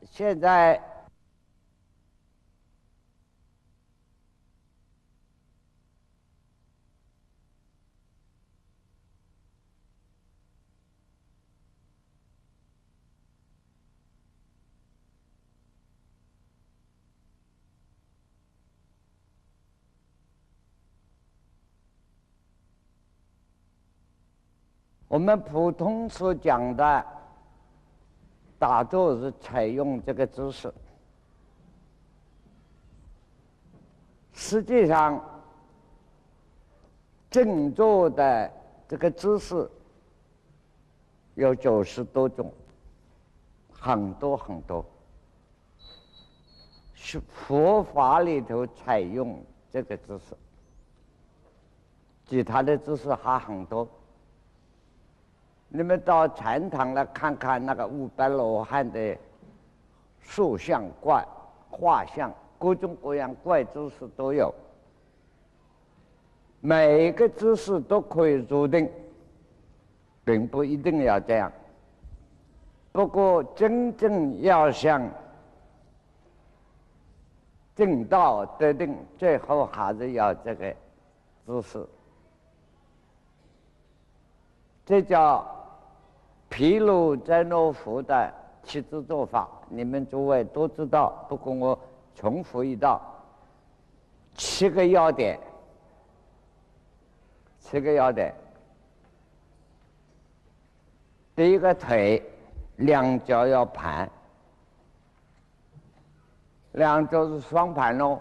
现在我们普通所讲的打坐是采用这个姿势，实际上正坐的这个姿势有90多种，很多很多，是佛法里头采用这个姿势，其他的姿势还很多。你们到禅堂来看看那个500罗汉的塑像怪画像，各种各样怪姿势都有，每一个姿势都可以入定，并不一定要这样。不过真正要想正道得定，最后还是要这个姿势，这叫毗卢遮那佛的七支坐法，你们诸位都知道，不过我重复一道，7个要点，7个要点。第一个腿两脚要盘，两脚是双盘哦，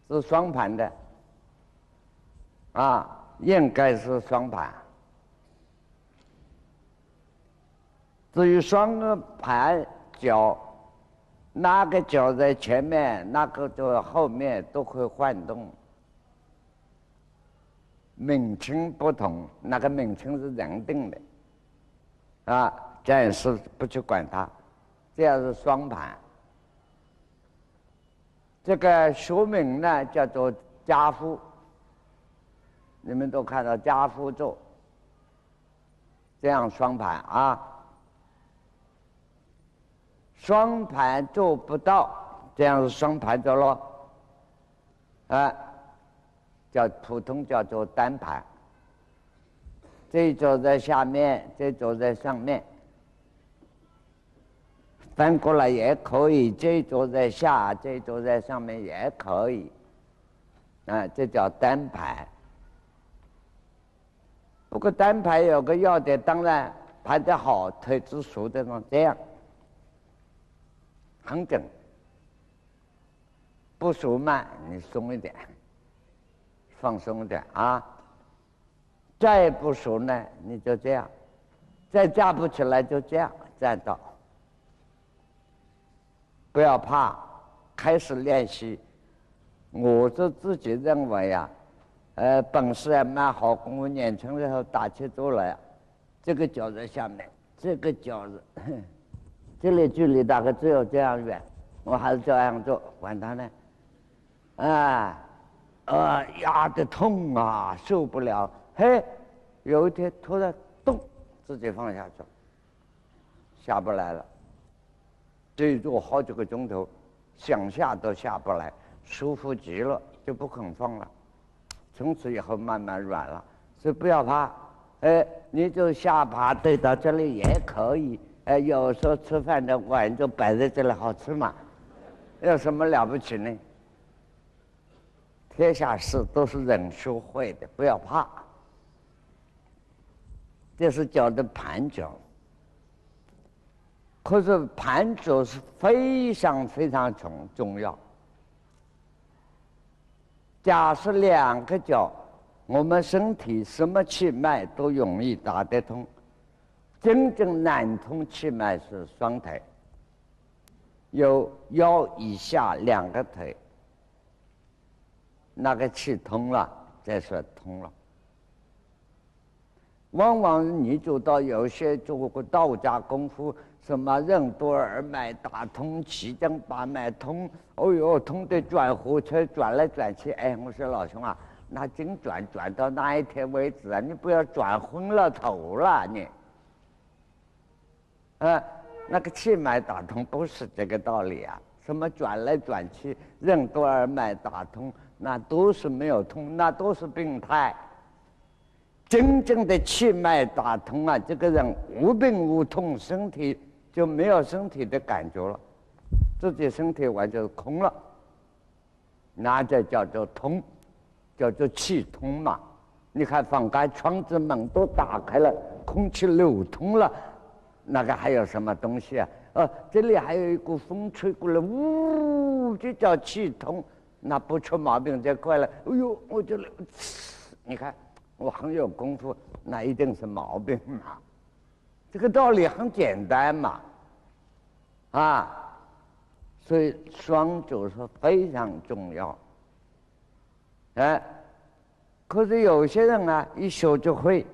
是双盘的啊，应该是双盘。至于双个盘脚，哪个脚在前面，哪个就在后面，都会晃动。名称不同，那个名称是人定的，啊，暂时不去管它。这样是双盘。这个学名呢叫做家夫，你们都看到家夫坐，这样双盘啊。双盘做不到，这样是双盘坐咯，叫普通叫做单盘。这坐在下面，这坐在上面，翻过来也可以，这坐在下，这坐在上面也可以，这叫单盘。不过单盘有个要点，当然盘得好，腿子熟的这样。很整，不熟慢，你松一点，放松一点啊。再不熟呢，你就这样，再架不起来就这样站到。不要怕，开始练习。我就自己认为啊，本事还蛮好。我年轻的时候打起坐来，这个脚在下面，这个脚这里距离大概只有这样远，我还是这样做，管他呢，压得痛啊，受不了。嘿，有一天突然动，自己放下去，下不来了。这一坐好几个钟头，想下都下不来，舒服极了，就不肯放了。从此以后慢慢软了，所以不要怕。你就下巴对到这里也可以。有时候吃饭的碗就摆在这里，好吃嘛，有什么了不起呢？天下事都是人学会的，不要怕。这是脚的盘脚，可是盘脚是非常非常重要。假设2个脚，我们身体什么气脉都容易打得通。真正难通气脉是双腿，有腰以下2个腿，那个气通了，再说通了。往往你走到有些做过道家功夫，什么任督二脉打通，七经八脉通，哦哟，通得转火车，转来转去。我说老兄啊，那真转到那一天为止啊，你不要转昏了头了你。那个气脉打通不是这个道理啊，什么转来转去，任督二脉打通，那都是没有通，那都是病态。真正的气脉打通啊，这个人无病无痛，身体就没有身体的感觉了，自己身体完全空了，那就叫做通，叫做气通嘛。你看房间窗子门都打开了，空气流通了，那个还有什么东西啊？这里还有一股风吹过来，呜，这叫气通，那不出毛病就快了。哎呦，我这里，你看。我很有功夫，那一定是毛病嘛。这个道理很简单嘛，所以双就是非常重要。可是有些人啊，一学就会，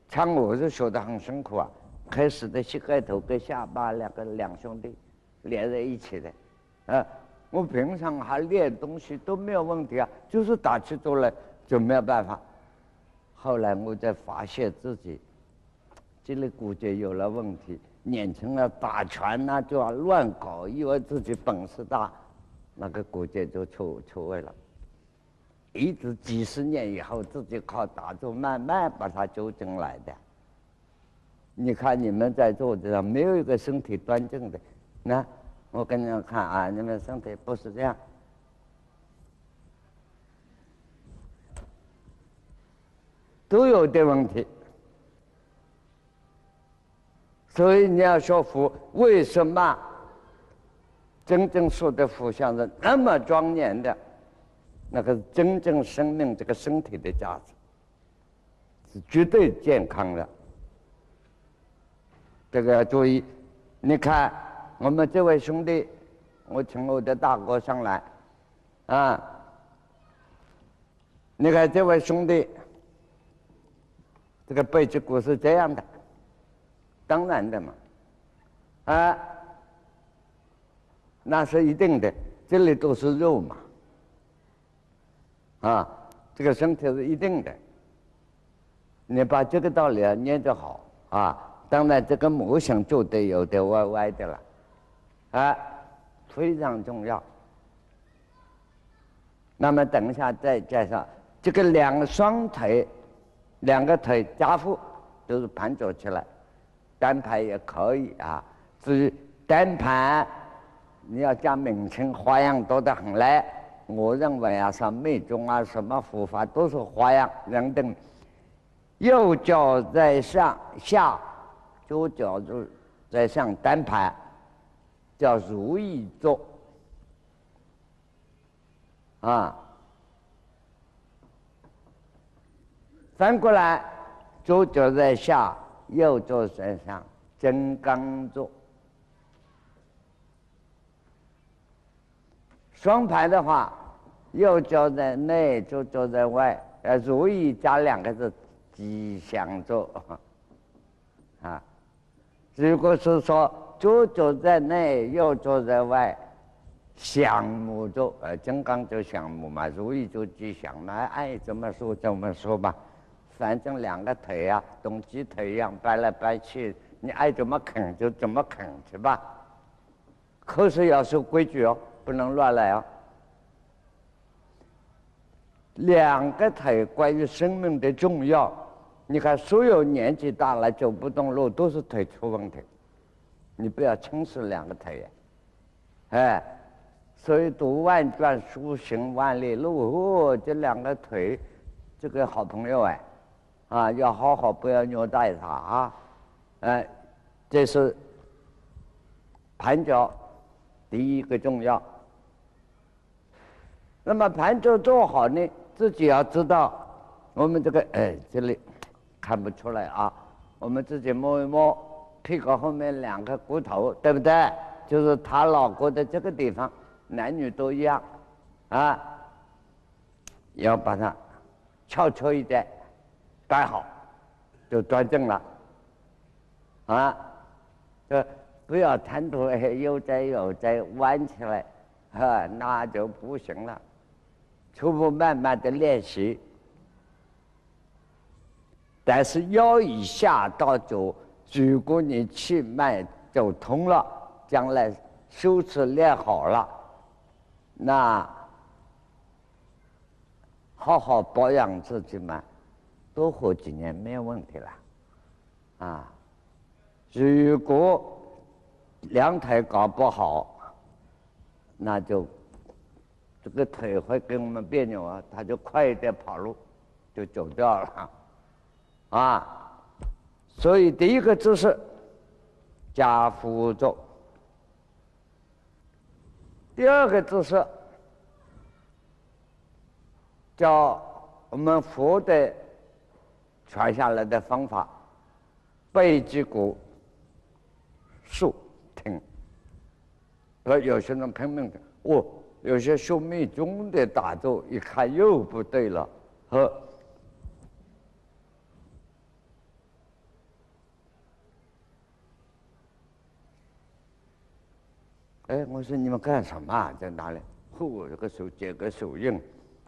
像我是学得很辛苦啊。开始的膝盖头跟下巴两兄弟连在一起的，我平常还练东西都没有问题啊，就是打起坐来就没有办法。后来我才发现自己这里骨节有了问题，年轻了打拳呢就要乱搞，以为自己本事大，那个骨节就出位了。一直几十年以后，自己靠打坐慢慢把它纠正来的。你看你们在座的没有一个身体端正的，那我跟你们看啊，你们身体不是这样。都有点问题，所以你要说佛为什么真正说的佛像是那么庄严的，那个真正生命这个身体的价值是绝对健康的，这个要注意。你看我们这位兄弟，我请我的大哥上来你看这位兄弟。这个背脊骨是这样的，当然的嘛，那是一定的，这里都是肉嘛，这个身体是一定的，你把这个道理念得好当然这个模型就得有点歪歪的了，非常重要。那么等一下再介绍这个双腿。两个腿夹腹都是盘坐起来，单盘也可以至于单盘，你要加名称花样多得很嘞。我认为像密宗什么佛法都是花样人等。右脚在上下，左脚就在上单盘，叫如意坐翻过来，左脚在下，右脚在上，真刚坐。双排的话，右脚在内，左脚在外，如意加两个字，吉祥坐如果是说左脚在内，右脚在外，祥母坐，金刚就祥母嘛，如意就吉祥嘛，爱怎么说怎么说吧。反正两个腿东鸡腿一样掰来掰去，你爱怎么啃就怎么啃去吧。可是要守规矩不能乱来两个腿关于生命的重要，你看所有年纪大了走不动路都是腿出问题，你不要轻视两个腿所以读万卷书行万里路这两个腿，这个好朋友要好好不要虐待它这是盘脚第一个重要。那么盘脚做好呢，自己要知道我们这个这里看不出来我们自己摸一摸屁股后面两个骨头，对不对？就是他脑壳的这个地方，男女都一样要把它翘翘一点摆好，就端正了不要贪图悠哉悠哉弯起来那就不行了。初步慢慢的练习，但是腰以下到脚，如果你气脉走通了，将来修持练好了，那好好保养自己嘛，多活几年没有问题了。啊，如果两腿搞不好，那就这个腿会跟我们别扭啊，他就快一点跑路，就走掉了。啊，所以第一个姿势加趺坐，第二个姿势叫我们佛的传下来的方法，背脊骨竖挺。而有些人拼命的，有些修密宗的打坐一看又不对了，我说你们干什么啊？在哪里？这个手结个手印，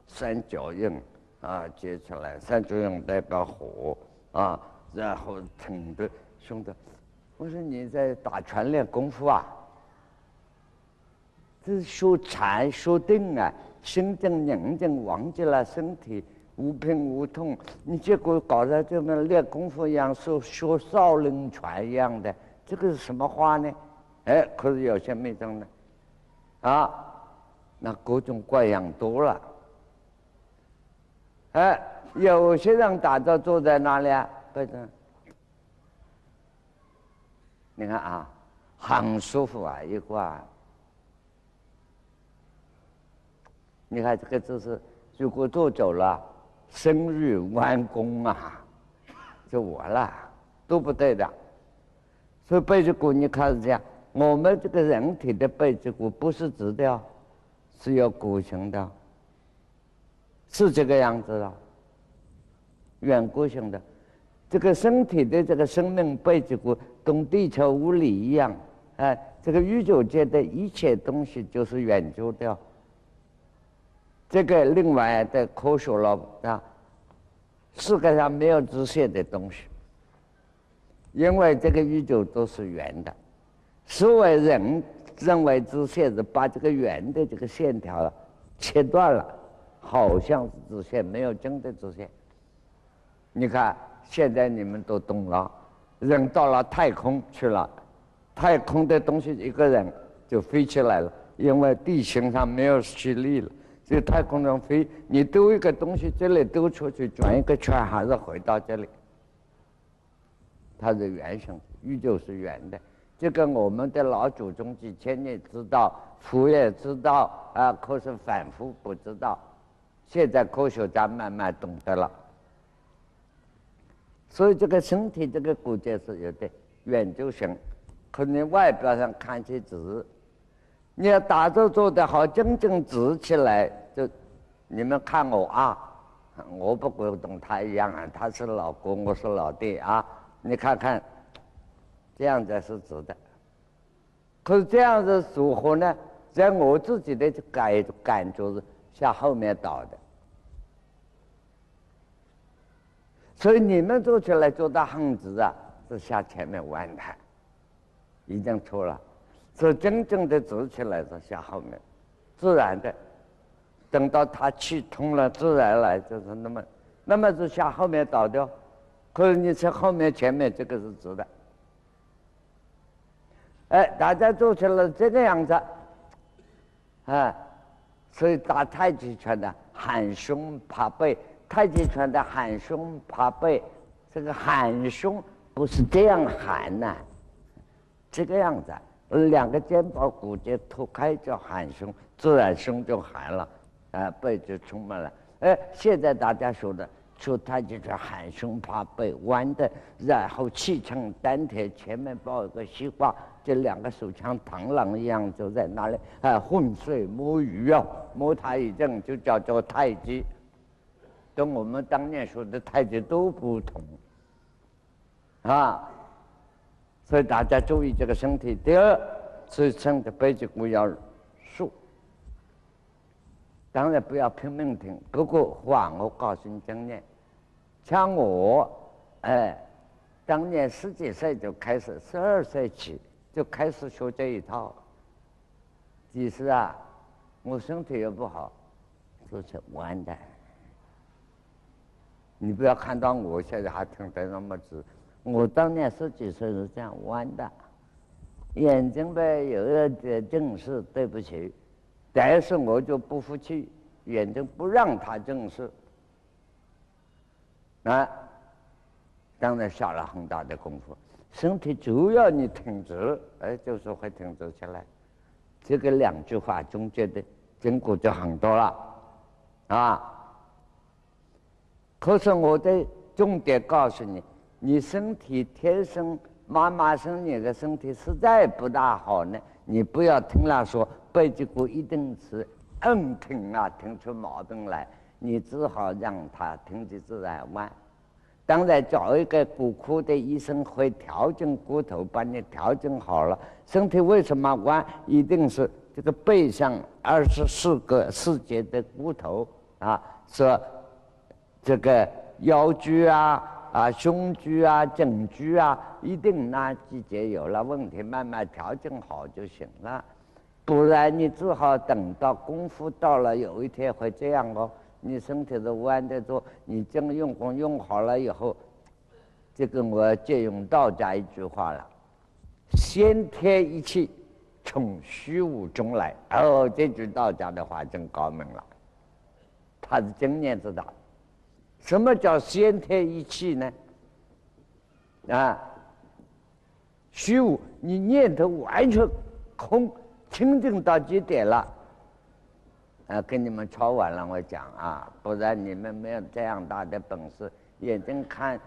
三角印啊，结起来，三角印代表火啊，然后挺着胸的。我说你在打拳练功夫啊？这是修禅修定啊，心静宁静，忘记了身体无病无痛。你结果搞得就跟练功夫一样，修少林拳一样的，这个是什么话呢？可是有些密宗呢，那各种各样多了。有些人打坐坐在哪里啊？背着，你看啊，很舒服啊，一挂。你看这个姿势，如果坐久了，身欲弯弓啊，就完了，都不对的。所以背脊骨你看是这样，我们这个人体的背脊骨不是直的，是有骨形的，是这个样子的，圆骨形的。这个身体的这个生命背脊骨跟地球物理一样，这个宇宙界的一切东西就是圆周的。这个另外的科学了啊，世界上没有直线的东西，因为这个宇宙都是圆的。所谓人认为直线是把这个圆的这个线条切断了，好像是直线，没有真的直线。你看现在你们都懂了，人到了太空去了，太空的东西一个人就飞起来了，因为地形上没有吸力了。这太空中飞，你丢一个东西，这里丢出去，转一个圈还是回到这里。它是圆形，宇宙是圆的。这个我们的老祖宗几千年知道，佛也知道啊，可是反复不知道。现在科学家慢慢懂得了。所以这个身体这个骨节是有的圆就行，可能外表上看起直。你要打坐做得好，真正直起来，就你们看我啊，我不跟懂他一样啊，他是老公，我是老弟啊，你看看，这样子是直的。可是这样子组合呢，在我自己的感觉是向后面倒的，所以你们做起来做到很直啊，是向前面弯的，已经错了。所以真正的直起来是向后面，自然的。等到它气通了，自然来就是那么是向后面倒掉。可是你从后面前面这个是直的。大家做起来这个样子，所以打太极拳的含胸爬背，太极拳的含胸爬背，这个含胸不是这样含呐，这个样子。两个肩膀骨节脱开叫含胸，自然胸就含了，背就充满了。现在大家说的说太极拳含胸爬背弯的，然后气撑丹田，前面抱一个西瓜，这两个手像螳螂一样就在那里浑水摸鱼摸它一阵就叫做太极，跟我们当年说的太极都不同啊。所以大家注意这个身体。第二，支撑的背脊骨要竖，当然不要拼命挺。不过话我告诉你经验，像我，当年10几岁就开始，12岁起就开始学这一套。其实啊，我身体也不好，就是完蛋。你不要看到我现在还挺得那么直，我当年10几岁是这样弯的，眼睛呗有一点近视，对不起，但是我就不服气，眼睛不让他近视，啊，当然下了很大的功夫，身体只要你挺直，哎，就是会挺直起来。这个2句话中间的经过就很多了，啊。可是我的重点告诉你，你身体天生妈妈生你的身体实在不大好呢，你不要听了说背脊骨一定是挺啊，挺出毛病来，你只好让它挺起自然弯。当然找一个骨科的医生会调整骨头，把你调整好了。身体为什么弯？一定是这个背上24节的骨头啊，是这个腰椎啊、胸椎啊、颈椎啊，一定那几节有了问题，慢慢调整好就行了。不然你只好等到功夫到了，有一天会这样哦。你身体都弯得住，你真用功用好了以后，这个我借用道家一句话了：先天一气，从虚无中来。哦，这句道家的话真高明了，他是经验之道。什么叫先天一气呢？啊，虚无，你念头完全空，清净到极点了。跟你们吵完了，我讲啊，不然你们没有这样大的本事，眼睛看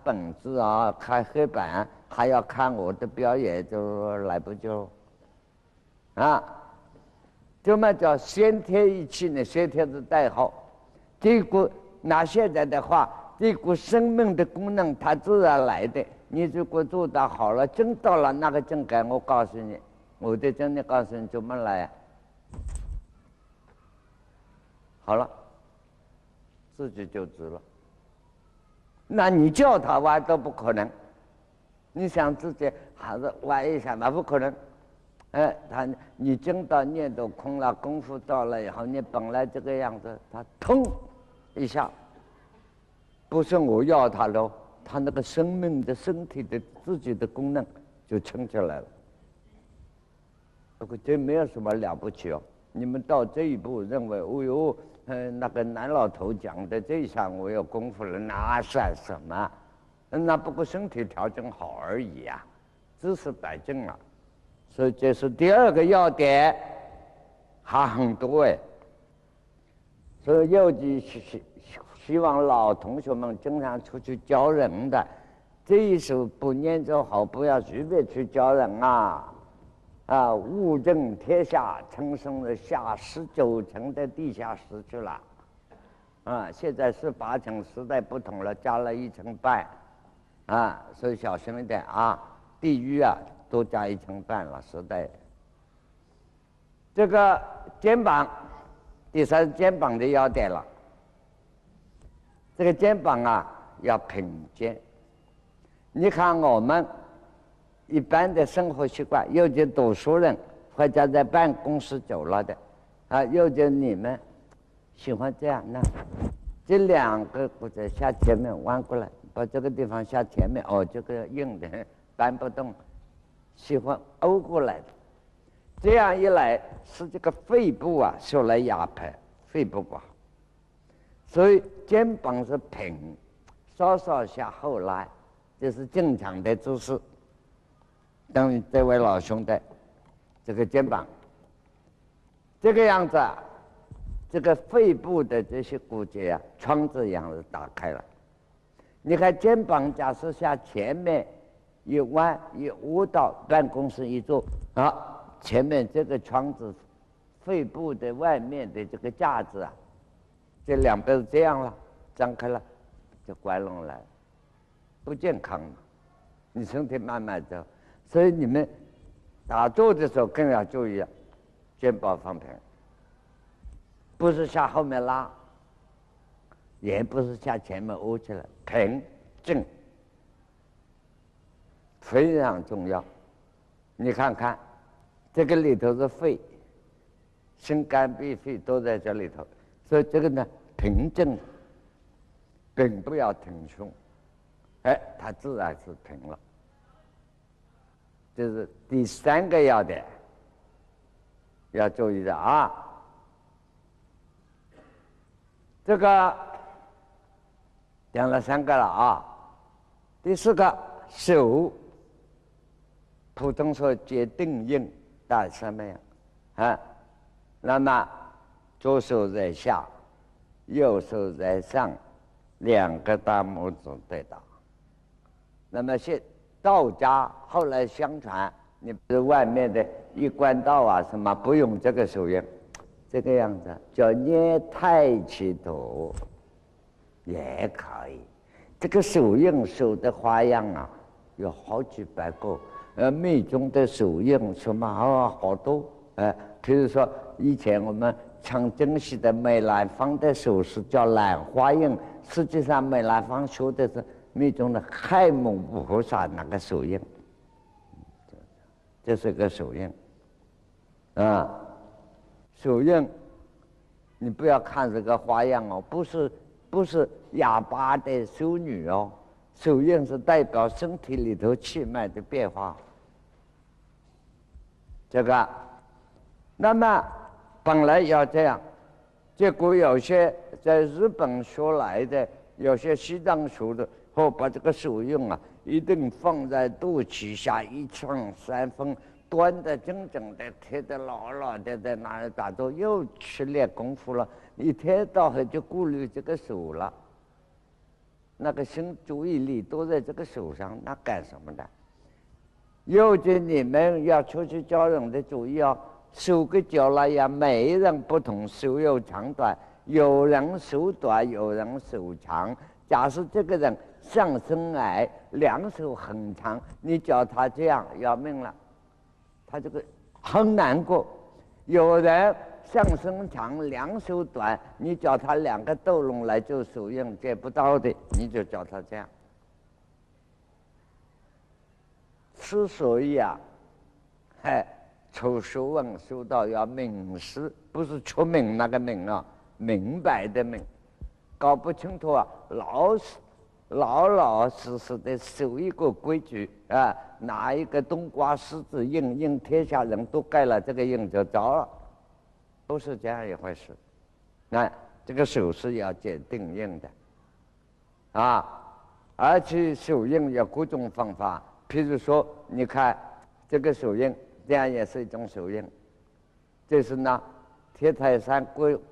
本子啊，看黑板，还要看我的表演，就来不及了。啊，这么叫先天一气呢？先天是代号，这股拿现在的话，这股生命的功能它自然来的。你如果做到好了，真到了那个境界，我告诉你，我的真的告诉你怎么来啊？好了，自己就直了。那你叫他弯都不可能，你想自己还是弯一下那不可能。你真到念头空了，功夫到了以后，你本来这个样子，他通一下，不是我要他喽，他那个生命的身体的自己的功能就撑起来了。不过这没有什么了不起哦。你们到这一步认为，哦呦，那个南老头讲的这项我有功夫了，那算什么？那不过身体调整好而已呀，知识摆正了。所以这是第2个要点，还很多哎。所以尤其希望老同学们经常出去教人的，这一手不念就好，不要随便去教人啊。物证天下，称升了下19层的地下室去了。现在18层，时代不同了，加了1层半。所以小心一点啊，地狱啊，多加1层半了，时代。这个肩膀，第3肩膀的要点了。这个肩膀啊，要平肩。你看我们一般的生活习惯，尤其读书人或者在办公室久了的，尤其你们喜欢这样，那这2个骨折下前面弯过来，把这个地方下前面，这个硬的搬不动，喜欢欧过来的。这样一来，使这个肺部啊受了压迫，肺部不好，所以肩膀是平，稍稍向后拉，这是正常的姿势。等于这位老兄弟，这个肩膀这个样子啊，这个肺部的这些骨节啊，窗子一样的打开了。你看肩膀假设向前面一弯一窝到办公室一坐，前面这个窗子，肺部的外面的这个架子啊，这2边是这样了，张开了，就关拢了，不健康了。你身体慢慢走。所以你们打坐的时候更要注意，肩膀放平，不是向后面拉，也不是向前面窝起来，平正非常重要。你看看，这个里头是肺，心肝脾肺都在这里头，所以这个呢平正，并不要挺胸，哎，它自然是平了。这是第3个要点，要注意的啊。这个讲了3个了啊。第4个手，普通说结定印大什么样啊？那么左手在下，右手在上，2个大拇指对打。那么道家后来相传，你不是外面的一贯道啊什么不用这个手印，这个样子叫捏太极图也可以。这个手印手的花样啊，有好几百个。密宗的手印什么好多。比如说以前我们常珍惜的梅兰芳的手势叫兰花印，实际上梅兰芳学的是密宗的亥母菩萨那个手印，这是个手印啊。手印你不要看这个花样哦，不是哑巴的修女哦，手印是代表身体里头气脉的变化。这个，那么本来要这样，结果有些在日本学来的，有些西藏学的，把这个手印啊，一定放在肚脐下1寸3分，端得正正的，贴得牢牢的，在那里打坐，又去练功夫了。一天到晚就顾虑这个手了，那个心注意力都在这个手上，那干什么的？尤其你们要出去教人的注意哦，手个脚了呀，每人不同，手有长短，有人手短，有人手长。假设这个人上身矮，2手很长，你叫他这样要命了，他这个很难过。有人上身长2手短，你叫他2个斗拢来做手印接不到的，你就叫他这样。之所以啊，出学问修道要明师，不是出名那个名啊，明白的明。搞不清楚啊，老实的守一个规矩啊，拿一个冬瓜狮子印，天下人都盖了这个印就着了，不是这样一回事。那这个手是要解定印的啊，而且手印有各种方法。譬如说，你看这个手印，这样也是一种手印。这是呢，铁台山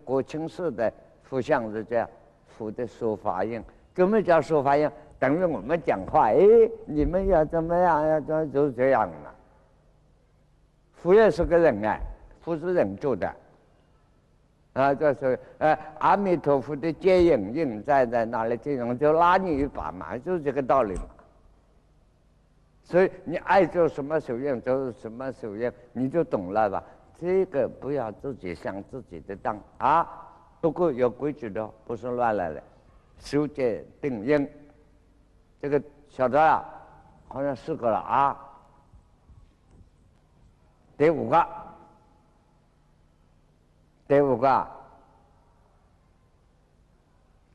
国清寺的佛像是这样，佛的说法印。怎么叫说法印？等于我们讲话，你们要怎么样，要怎么就这样了。佛也是个人啊，佛是人做的。这是阿弥陀佛的接引印在哪里？这种就拉你一把嘛，就是这个道理嘛。所以你爱做什么手印就是什么手印，你就懂了吧？这个不要自己想自己的当啊，不过有规矩的，不是乱来的。手结定印，这个晓得了，好像4个了啊。第5个，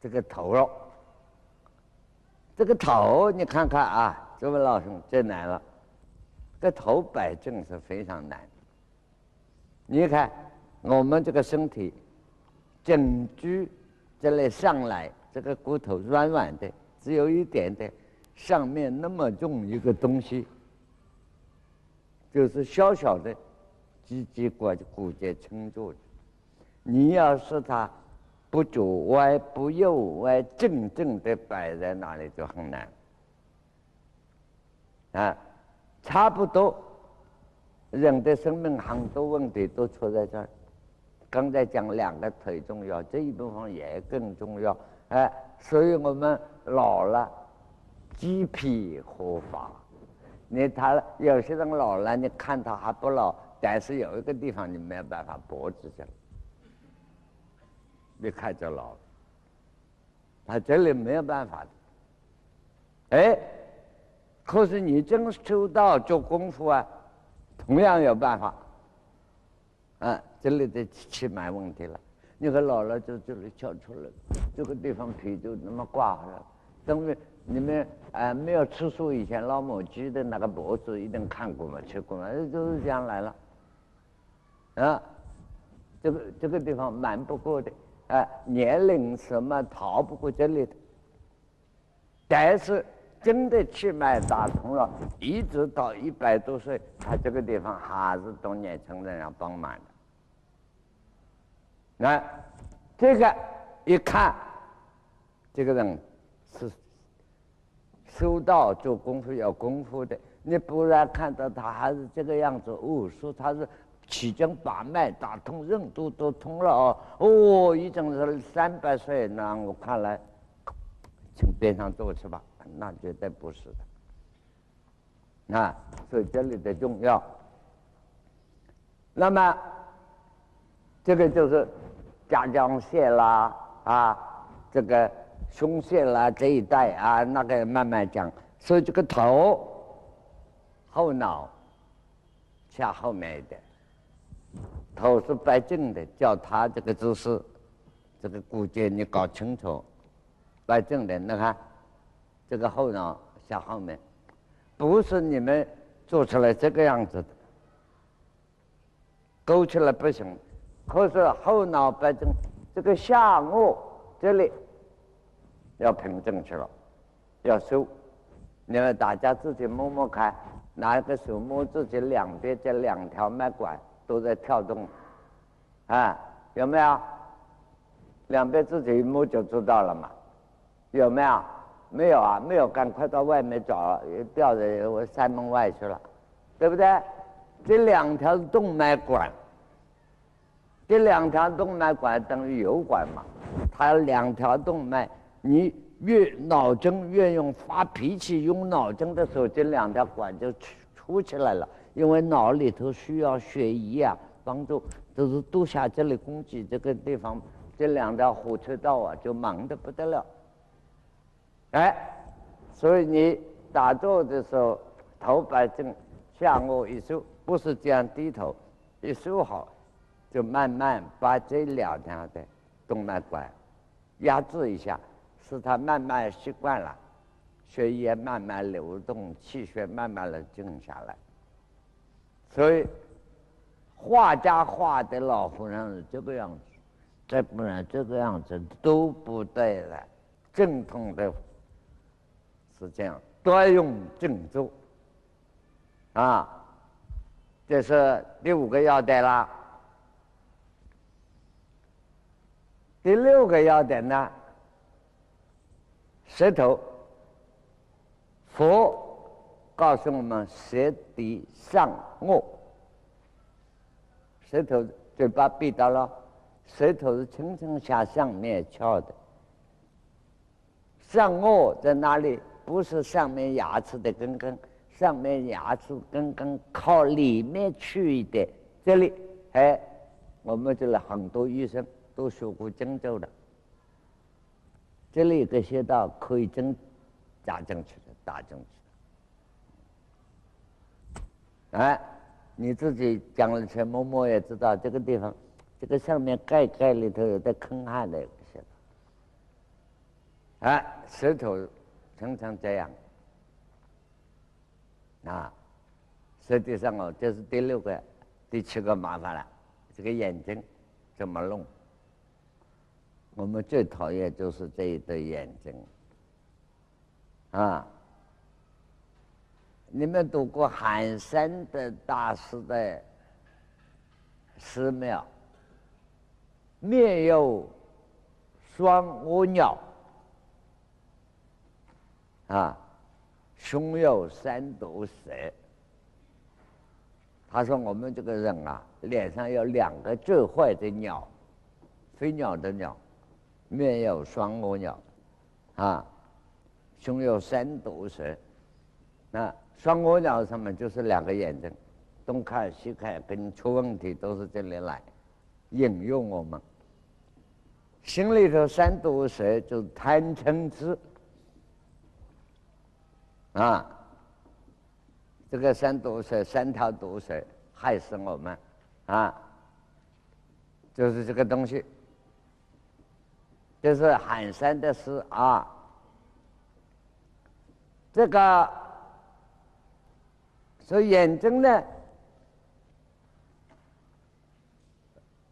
这个头了。这个头你看看啊。这位老兄，这难了，这头摆正是非常难。你看我们这个身体整具这里上来，这个骨头软软的，只有一点点，上面那么重一个东西，就是小小的脊骨节撑住的。你要是它不左歪不右歪，正的摆在那里就很难。差不多，人的生命很多问题都出在这儿。刚才讲2个腿重要，这一部分也更重要。所以我们老了，鸡皮活发。有些人老了，你看他还不老，但是有一个地方你没有办法，脖子这里，你看就老了。他这里没有办法的。可是你真修道做功夫啊，同样有办法。这里的气脉问题了。你看老了就这里跳出来了，这个地方皮就那么挂回来了。等于你们没有吃素以前，老母鸡的那个脖子一定看过嘛，吃过嘛，就是这样来了。这个地方瞒不过的，年龄什么逃不过这里的。但是真的气脉打通了，一直到100多岁，他这个地方还是都年轻人要帮忙的。那这个一看，这个人是修道做功夫有功夫的，你不然看到他还是这个样子，说他是七经八脉打通，任督都通了已经是300岁，那我看来请边上坐去吧，那绝对不是的。所以这里的重要。那么这个就是家江县啦，这个胸腺啦这一带那个慢慢讲。所以这个头、后脑下后面一点，头是摆正的，叫他这个姿势，这个骨节你搞清楚，摆正的。那看这个后脑下后面，不是你们做出来这个样子的，勾起来不行。可是后脑摆正，这个下颚这里要平正去了，要收。你们大家自己摸摸看，拿一个手摸自己两边这2条脉管都在跳动，有没有？两边自己一摸就知道了嘛，有没有？没有没有，赶快到外面找，掉在我山门外去了，对不对？这2条动脉管。这2条动脉管等于油管嘛，它2条动脉，你越脑筋越用发脾气用脑筋的时候，这2条管就出起来了，因为脑里头需要血液帮助，都是肚下这里供给这个地方，这2条火车道就忙得不得了。所以你打坐的时候，头摆正，下颚一收，不是这样低头，一收好。就慢慢把这2条的动脉管压制一下，使它慢慢习惯了，血液慢慢流动，气血慢慢的静下来。所以画家画的老和尚是这个样子，再不然这个样子都不对了。正统的是这样，都要用正坐。这是第5个要点了。第6个要点呢，舌头。佛告诉我们，舌抵上颚，舌头嘴巴闭到了，舌头是轻轻向上面翘的。上颚在哪里？不是上面牙齿的根根，上面牙齿根根靠里面去一点，这里我们这里很多医生都学过针灸的，这里有个穴道可以扎进去的，打进去的。你自己讲了去摸摸也知道，这个地方，这个上面盖里头有点坑汗的穴道。舌头常常这样。舌抵上颚，这是第6个，第7个麻烦了，这个眼睛怎么弄？我们最讨厌就是这一对眼睛。你们读过寒山的大师的寺庙，面有双涡鸟，胸有3毒蛇。他说我们这个人脸上有2个最坏的鸟，飞鸟的鸟，面有双涡鸟，胸有3毒蛇。那双涡鸟上面就是2个眼睛，东看西看，跟出问题都是这里来引诱我们。心里头3毒蛇就是贪嗔痴。这个三毒蛇，3条毒蛇害死我们啊！就是这个东西，这是寒山的诗啊。这个所以眼睛呢，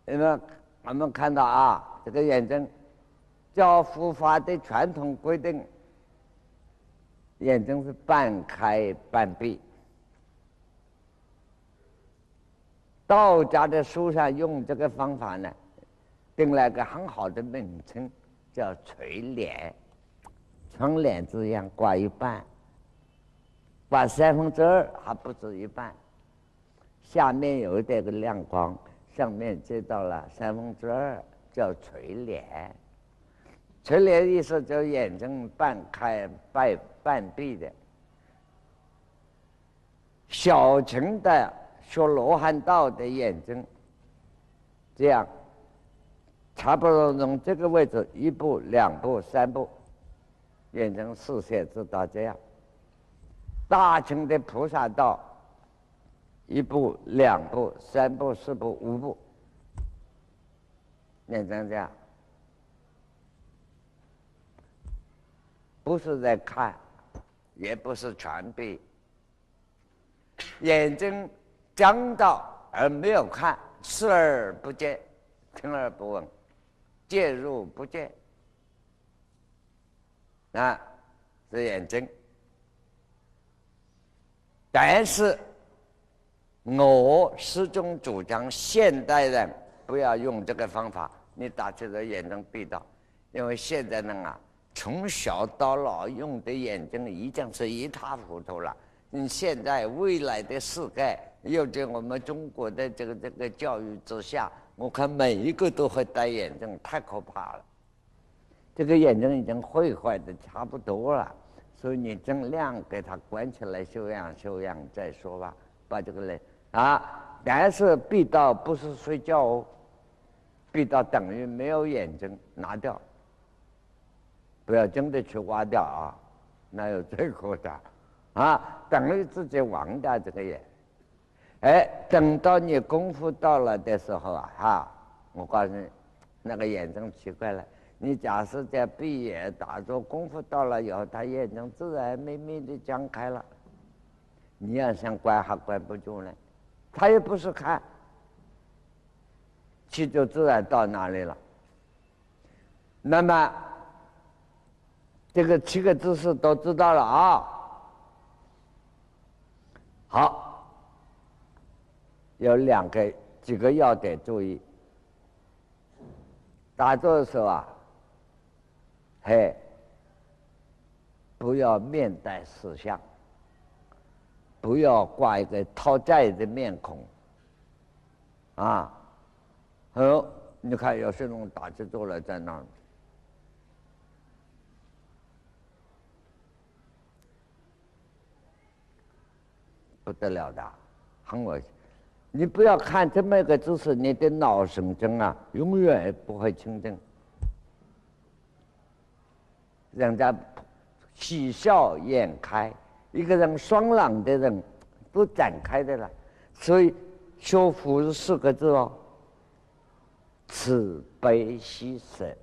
因为我们看到啊，这个眼睛，照佛法的传统规定，眼睛是半开半闭。道家的书上用这个方法呢，定了个很好的名称，叫垂帘，窗帘子一样挂一半，挂2/3还不止一半，下面有一点个亮光，上面接到了2/3，叫垂帘。垂帘意思就是眼睛半开半闭的。小乘的学罗汉道的眼睛，这样差不多从这个位置1步、2步、3步，眼睛视线知道这样。大乘的菩萨道1步、2步、3步、4步、5步，眼睛这样，不是在看，也不是全闭，眼睛张到而没有看，视而不见，听而不闻，见入不见，啊，是眼睛。但是我始终主张现代人不要用这个方法，你打起来眼睛闭到，因为现在人啊，从小到老用的眼睛已经是一塌糊涂了。现在未来的世界，又在我们中国的这个教育之下，我看每一个都会戴眼镜，太可怕了。这个眼睛已经坏坏的差不多了，所以你尽量给它关起来修养修养再说吧，把这个人啊，但是闭到不是睡觉哦，闭到等于没有眼睛，拿掉，不要真的去挖掉啊，那有罪过的啊，等于自己忘掉这个眼。哎，等到你功夫到了的时候啊，哈，我告诉你，那个眼睛奇怪了。你假设在闭眼打坐功夫到了以后，他眼睛自然秘密的张开了，你要想关还关不住呢。他也不是看，气就自然到哪里了。那么这个7个姿势都知道了啊。好，有几个要点注意。打坐的时候啊，嘿，不要面带死相，不要挂一个讨债的面孔，啊，你看有些人打坐坐了在那儿，不得了的，很恶心。你不要看这么一个姿势，你的脑神经啊，永远不会清净。人家喜笑颜开，一个人爽朗的人都展开的了。所以修福是4个字哦，慈悲喜舍。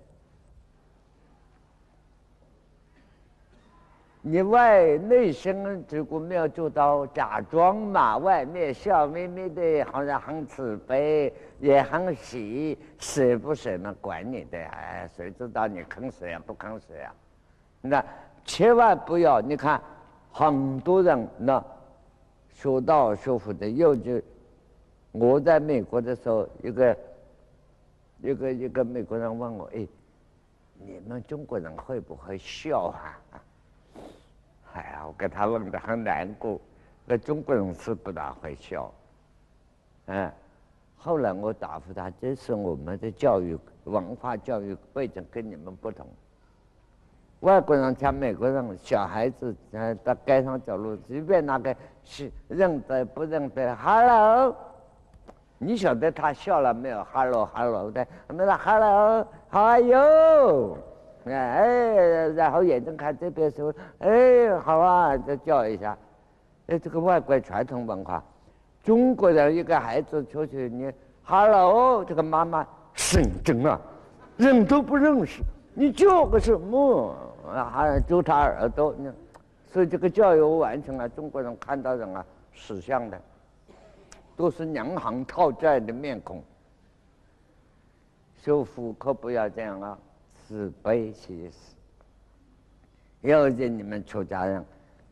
你内心如果没有做到假装嘛，外面笑眯眯的，好像很慈悲，也很喜，舍不舍嘛，管你的，哎，谁知道你肯舍呀，不肯舍呀？那千万不要，你看很多人那学道学佛的，我在美国的时候，一个美国人问我，哎，你们中国人会不会笑啊？哎呀，我跟他问的很难过，那中国人是不大会笑，后来我答复他，这是我们的教育文化教育背景跟你们不同。外国人像美国人，小孩子到街上走路，随便那个是认得不认得 ，Hello， 你晓得他笑了没有 ？Hello 的，没说 Hello，How are you？哎，然后眼睛看这边说，哎，好啊，再叫一下。这个外国传统文化，中国人一个孩子出去，你 hello， 这个妈妈神经啊，人都不认识，你叫个什么还揪他耳朵，所以这个教育完成了，中国人看到人啊，识相的，都是娘行讨债的面孔。修复可不要这样啊，慈悲喜事。要见你们出家人，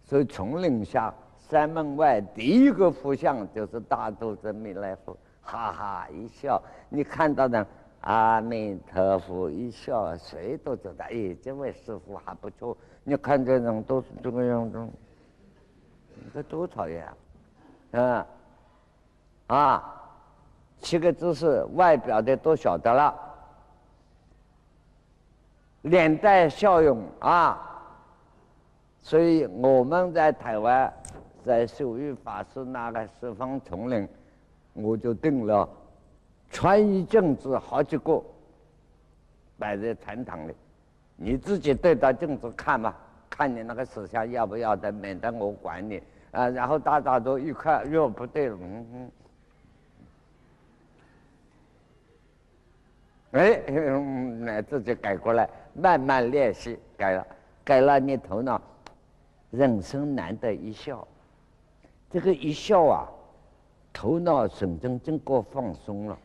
所以丛林下山门外第一个佛像就是大肚子弥勒佛，哈哈一笑，你看到的阿弥陀佛一笑，谁都觉得哎，这位师父还不错。你看这人都是这个样子，这多讨厌啊！7个姿势，外表的都晓得了，脸带笑容啊！所以我们在台湾，在守玉法师那个十方丛林，我就定了传衣镜子好几个，摆在禅堂里，你自己对着镜子看吧，看你那个思想要不要的，免得我管你啊。然后大家都一看，哟不对了，自己改过来，慢慢练习，改了，你头脑人生难得一笑，这个一笑啊，头脑神经经过放松了，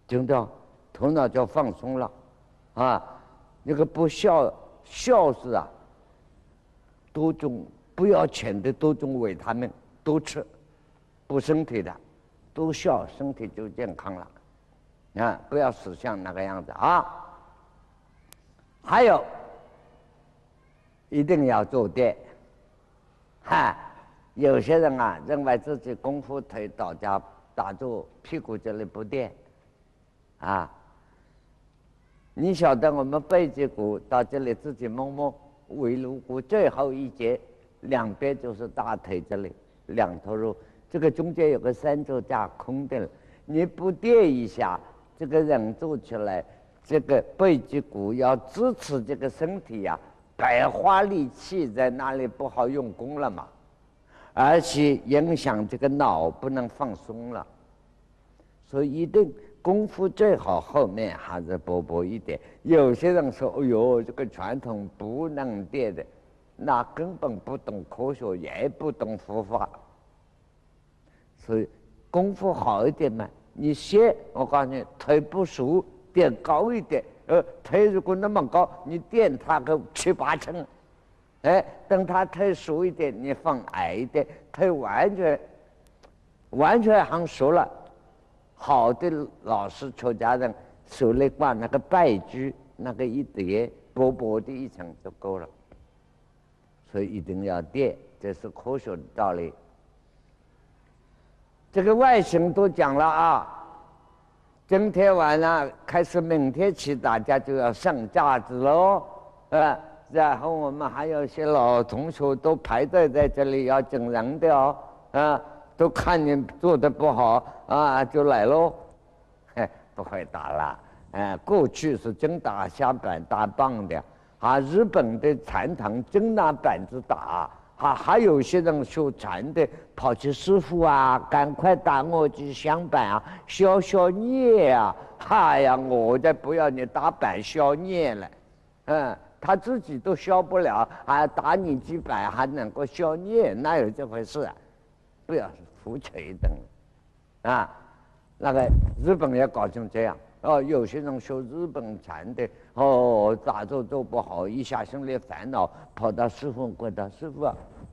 听到头脑就放松了啊。那个不笑是啊，多种不要钱的多种维他命多吃，补身体的多笑，身体就健康了啊！不要死像那个样子啊。还有一定要坐垫，有些人啊认为自己功夫腿打坐屁股这里不垫啊。你晓得我们背脊骨到这里自己摸摸，尾颅骨最后一节，两边就是大腿这里两头肉，这个中间有个三脚架空的，你不垫一下，这个人坐起来，这个背脊骨要支持这个身体呀，白花力气在那里不好用功了嘛，而且影响这个脑不能放松了，所以一定功夫最好后面还是薄一点。有些人说哎呦这个传统不能垫的，那根本不懂科学，也不懂佛法。所以功夫好一点嘛，你先我告诉你，腿不熟垫高一点，腿如果那么高，你垫它个7、8层，等它腿熟一点，你放矮一点，腿完全很熟了。好的老师出家人手里挂那个拜居，那个一叠薄的一层就够了。所以一定要垫，这是科学的道理。这个外形都讲了啊，今天晚上开始，明天起大家就要上架子喽，然后我们还有一些老同学都排队在这里要整人的都看你做的不好啊，就来喽。不会打了，过去是真打香板打棒的日本的禅堂真拿板子打还有些人修禅的跑去师父赶快打我这香板消孽我再不要你打板消孽了，他自己都消不了，打你几板还能够消孽，哪有这回事不要胡扯一顿那个日本也搞成这样有些人修日本禅的打坐做不好，一下心里烦恼，跑到师父跪到师父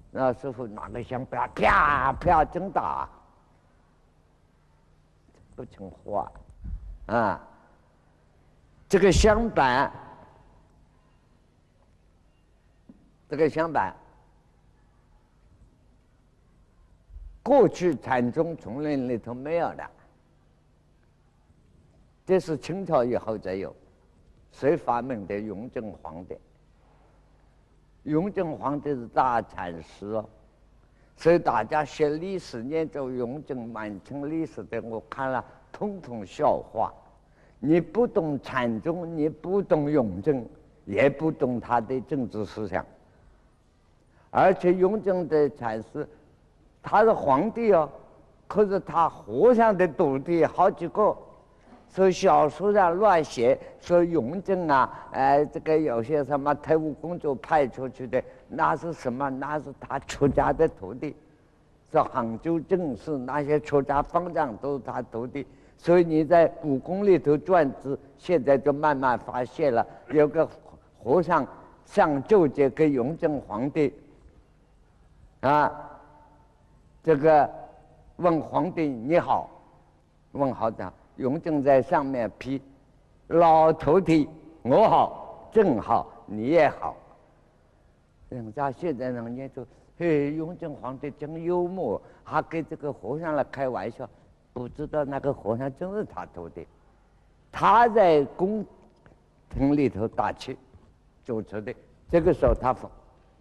那师父拿个香板啪啪真打，不成话这个香板过去禅宗丛林里头没有的，这是清朝以后才有。谁发明的？雍正皇帝。雍正皇帝是大禅师所以大家学历史研究雍正满清历史的，我看了统统笑话。你不懂禅宗，你不懂雍正，也不懂他的政治思想。而且雍正的禅师，他是皇帝哦，可是他和尚的徒弟好几个，所以小说上乱写说雍正啊，这个有些什么特务工作派出去的，那是什么？那是他出家的徒弟，是杭州正式那些出家方丈都是他徒弟。所以你在故宫里头转子，现在就慢慢发现了，有个和尚上奏节给雍正皇帝，这个问皇帝你好，问好的，雍正在上面批，老徒弟我好，正好你也好。人家现在人家说，嘿，雍正皇帝真幽默，还给这个和尚来开玩笑。不知道那个和尚真是他徒弟，他在宫廷里头打气主持的。这个时候他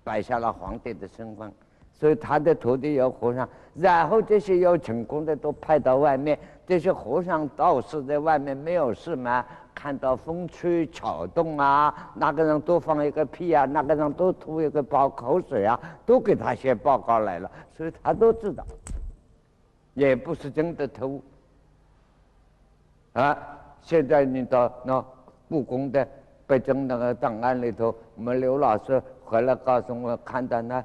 摆下了皇帝的身份，所以他的徒弟有和尚，然后这些有成功的都派到外面。这些和尚道士在外面没有事嘛，看到风吹草动啊，那个人多放一个屁啊，那个人多吐一个包口水啊，都给他写报告来了，所以他都知道。也不是真的偷误现在你到那故宫的北京那个档案里头，我们刘老师回来告诉我，看到那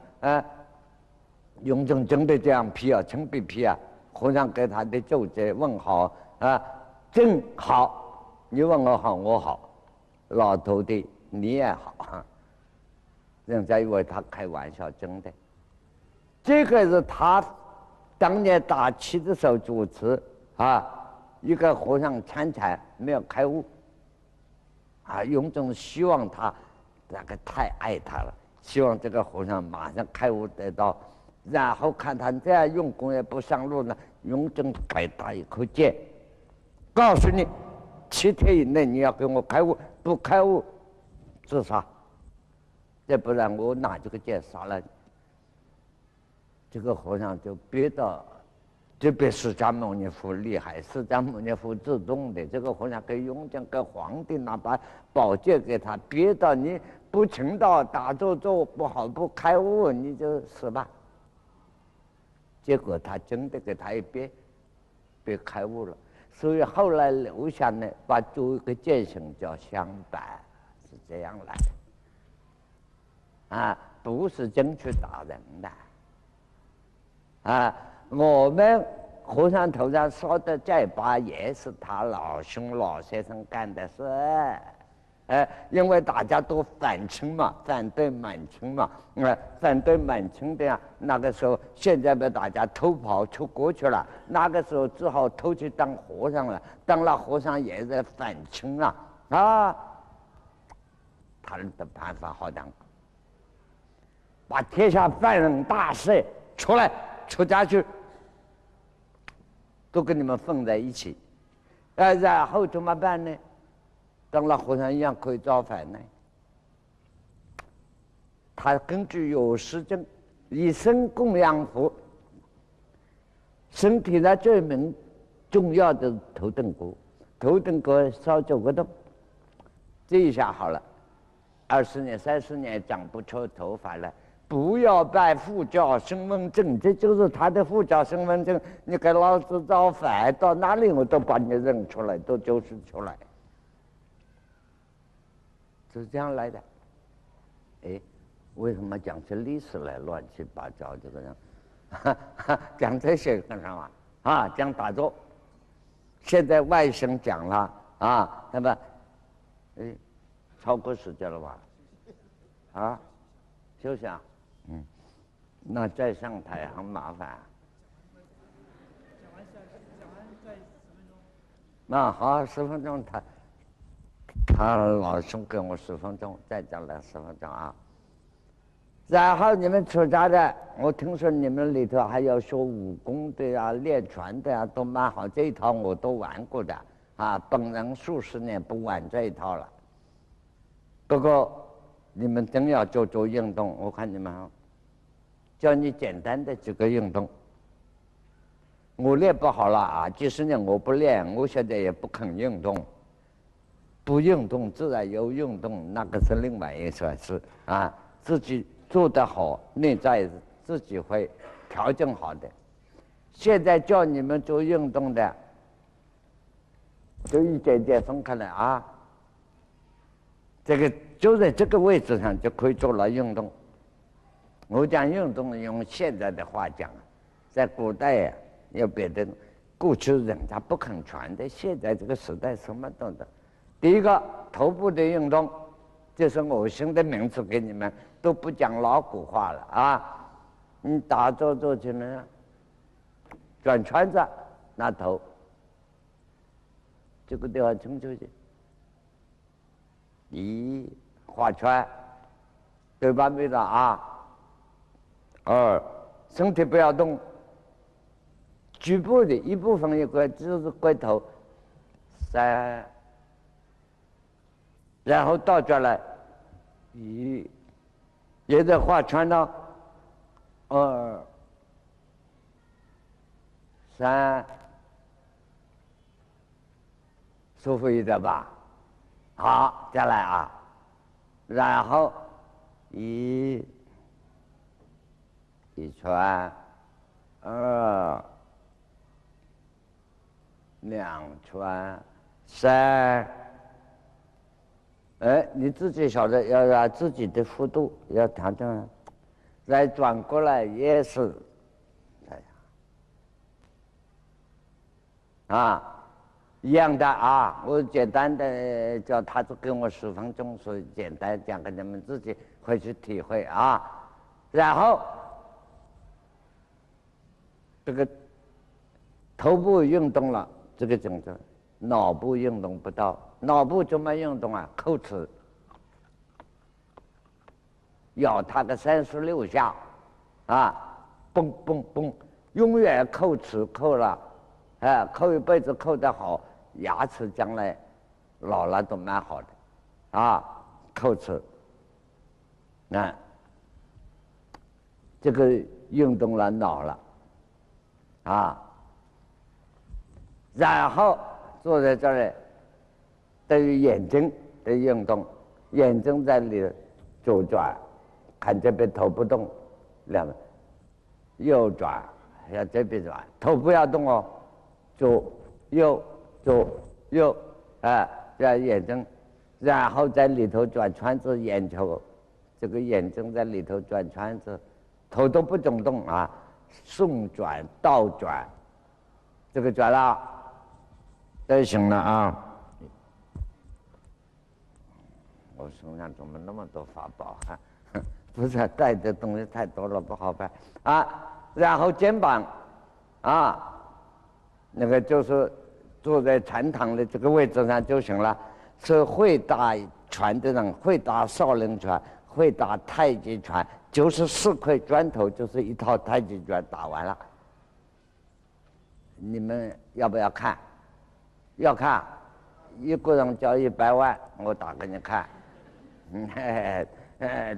雍正真的这样批啊，亲笔批啊，和尚给他的奏折问好正好，你问我好，我好，老徒弟你也好，人家以为他开玩笑，真的，这个是他。当年打七的时候主持一个和尚参禅没有开悟雍正希望他那个太爱他了，希望这个和尚马上开悟得到，然后看他这样用功也不上路呢，雍正给他一口剑，告诉你7天以内你要给我开悟，不开悟自杀，再不然我拿这个剑杀了你。这个和尚就憋到，就比释迦牟尼佛厉害。释迦牟尼佛自动的，这个和尚给雍正、给皇帝拿把宝剑给他，憋到你不成道，打坐坐不好，不开悟，你就死吧。结果他真的给他一憋，憋开悟了。所以后来留下呢，把做一个剑圣叫相伴，是这样来的不是真去打人的。我们和尚头上烧的这把也是他老兄老先生干的事，因为大家都反清嘛，反对满清嘛，反对满清的呀。那个时候，现在被大家偷跑出国去了，那个时候只好偷去当和尚了。当了和尚也在反清他的办法好当，把天下犯人大事出来。出家去，都跟你们混在一起，然后怎么办呢？当了和尚一样可以造反呢。他根据有实证，以身供养佛，身体上最重要的头顶骨，头顶骨烧9个洞，这一下好了，20年、30年长不出头发了。不要办护照身份证，这就是他的护照身份证。你给老子造反，到哪里我都把你认出来，都就是出来，是这样来的。为什么讲起历史来乱七八糟？这个人讲这些干什么讲打坐。现在外省讲了那么超过时间了吧？休息那再上台很麻烦。讲完再10分钟。那好，10分钟，他老兄给我10分钟，再讲了10分钟然后你们出家的，我听说你们里头还有学武功的练拳的都蛮好，这一套我都玩过的本人数十年不玩这一套了。不过你们真要做运动，我看你们教你简单的几个运动。我练不好了几十年我不练，我现在也不肯运动。不运动自然有运动，那个是另外一回事自己做得好，内在自己会调整好的。现在叫你们做运动的，就一点点分开来啊。这个就在这个位置上就可以做了运动。我讲运动用现在的话讲，在古代有别的，过去人他不肯传的，现在这个时代什么都的。第一个头部的运动，就是我新的名词给你们，都不讲老古话了啊。你打坐起来，转圈子，拿头这个地方冲出去，一画圈，对吧？没了啊。二，身体不要动，局部的一部分一个就是龟头，三，然后倒转来，一，也在画圈呢，二，三，舒服一点吧？好，再来啊，然后一圈，二，两圈，三。哎，你自己晓得要让自己的幅度要调整，再转过来也是这样啊，一样的啊。我简单的叫他就给我10分钟，所以简单讲给你们自己回去体会啊。然后这个头部运动了，这个整个脑部运动不到。脑部怎么运动啊？叩齿，咬它个36下，啊，嘣嘣嘣，永远叩齿叩了，哎，叩一辈子叩得好，牙齿将来老了都蛮好的，啊，叩齿，那这个运动了脑了，啊，然后坐在这里。对于眼睛的运动，眼睛在里左转，看这边头不动，右转，向这边转，头不要动哦，左右，哎，这眼睛，然后在里头转圈子，眼球，这个眼睛在里头转圈子，头都不准动啊，顺转倒转，这个转了，就行了啊。我身上怎么那么多法宝啊？不是带的东西太多了，不好办啊。然后肩膀啊，那个就是坐在禅堂的这个位置上就行了。是会打拳的人，会打少林拳，会打太极拳，就是4块砖头，就是一套太极拳打完了。你们要不要看？要看，一个人交100万，我打给你看。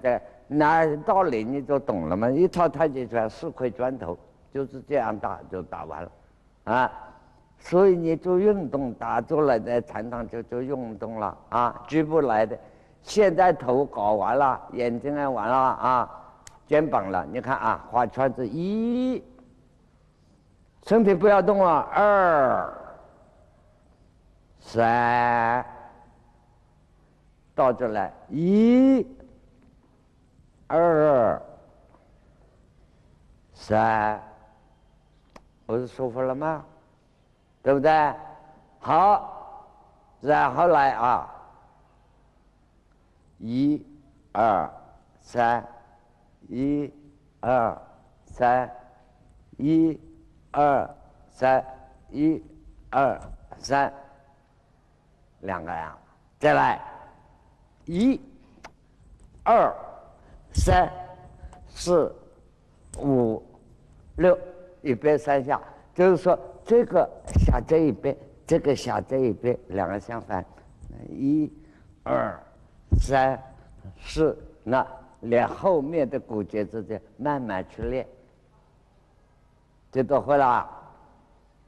这那道理你就懂了嘛？一套太极拳4块砖头，就是这样打就打完了，啊！所以你做运动打坐来在禅堂就做运动了啊，局部来的。现在头搞完了，眼睛也完了啊，肩膀了，你看啊，画圈子1，身体不要动了，2、3。到这来，1、2、3，不是舒服了吗？对不对？好，然后来啊，1、2、3，1、2、3，1、2、3，1、2、3，两个呀，再来。1、2、3、4、5、6，一边3下，就是说这个下这一边，这个下这一边，两个相反。1、2、3、4，那连后面的骨节之间慢慢去练，这都会了。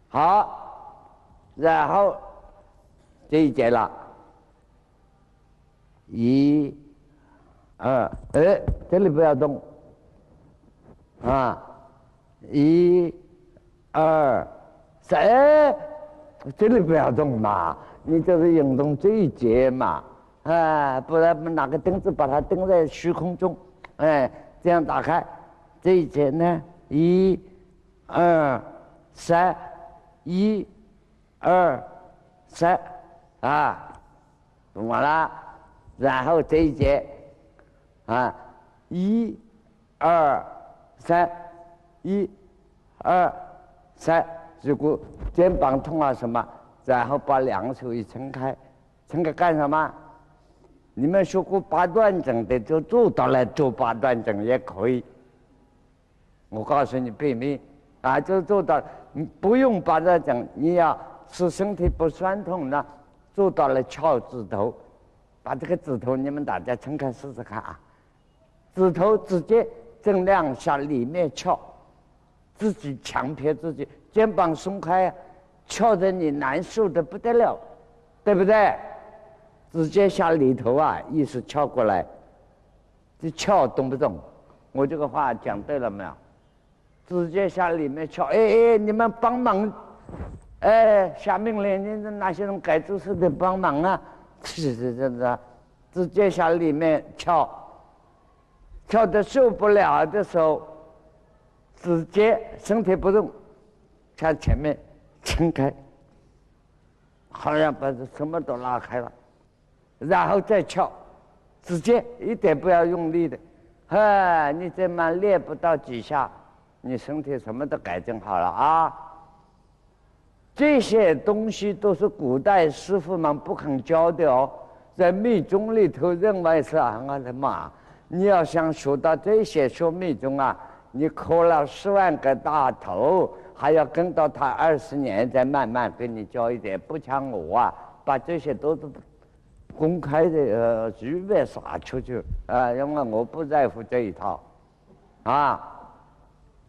好，然后这一节了。1、2，这里不要动啊，1、2、3，这里不要动嘛，你就是运动这一节嘛，不然拿个钉子把它钉在虚空中，这样打开这一节呢，1、2、3，1、2、3，懂了？然后这一节1、2、3，1、2、3，如果肩膀痛啊什么，然后把两手一撑开，撑开干什么？你们学过八段锦的就做到了，做八段锦也可以。我告诉你秘密就做到，你不用八段锦，你要是身体不酸痛呢，做到了翘指头，把这个指头你们大家撑开试试看啊，指头直接尽量向里面翘，自己强迫自己，肩膀松开翘得你难受的不得了，对不对？直接向里头意识翘过来，这翘懂不懂？我这个话讲对了没有？直接向里面翘，你们帮忙，下命令，你那些人该做事的帮忙啊！是，直接向里面翘，翘得受不了的时候，直接身体不动，向前面撑开，好像把什么都拉开了。然后再翘，直接一点不要用力的，你这么练不到几下，你身体什么都改正好了啊！这些东西都是古代师傅们不肯教的哦，在密宗里头认为是我的妈！你要想学到这些学密宗你磕了10万个大头，还要跟到他20年，再慢慢给你教一点。不像我把这些都是公开的随便撒出去因为我不在乎这一套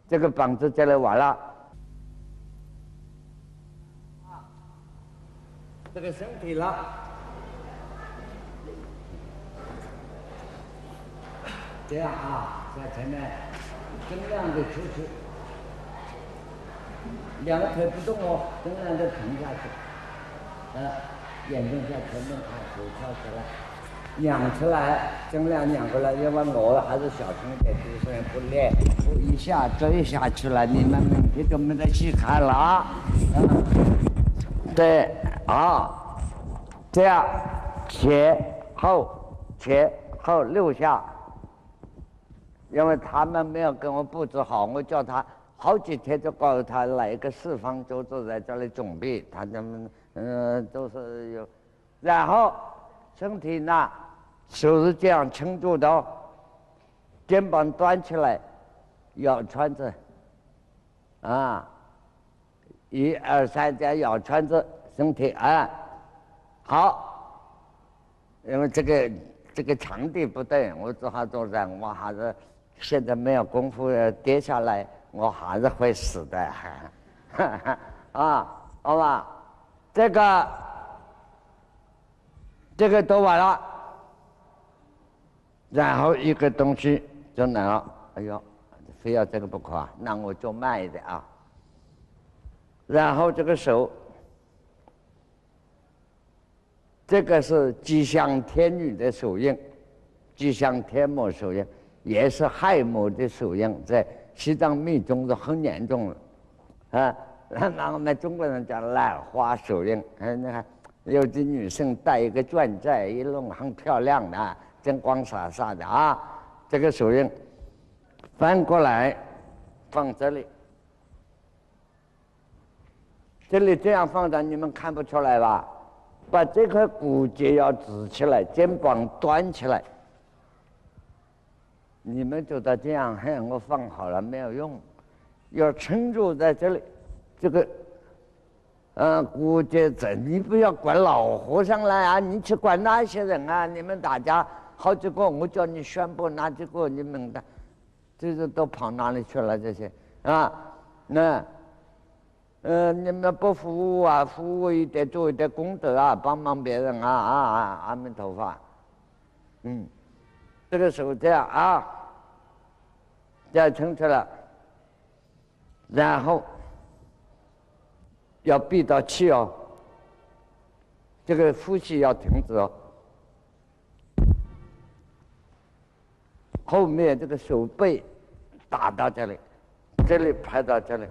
这个膀子这里完了这个身体了，这样在前面尽量的出去，两个腿不动尽量的停下去眼睛在前面看，手翘起来，仰起来，尽量仰过来，因为我还是小心一点，就是不练，不一下坠下去了，你们明天就没得戏看了对这样前后6下，因为他们没有跟我布置好，我叫他好几天就告诉他来一个四方就坐在这里准备，他们都是有，然后身体呢手是这样撑住的肩膀端起来，腰穿着1、2、3这样腰穿着身体好，因为这个场地不对，我只好坐这，我还是现在没有功夫跌下来，我还是会死的好吧，这个都完了，然后一个东西就来了，哎呦，非要这个不可那我就慢一点然后这个手，这个是吉祥天女的手印，吉祥天母手印，也是亥母的手印，在西藏密宗是很严重的那我们中国人叫兰花手印你看有的女生戴一个钻戒，一弄很漂亮的金光闪闪的这个手印翻过来放这里，这里这样放着你们看不出来吧？把这块骨节要直起来，肩膀端起来，你们觉得这样我放好了没有用，要撑住在这里，这个骨节你不要管老和尚了你去管那些人你们大家好几个，我叫你宣布哪几个你们的，这是都跑哪里去了这些你们不服务服务一点，做一点功德帮忙别人阿弥陀佛这个手这样啊，这样撑出来，然后要闭到气哦，这个呼吸要停止哦。后面这个手背打到这里，这里拍到这里。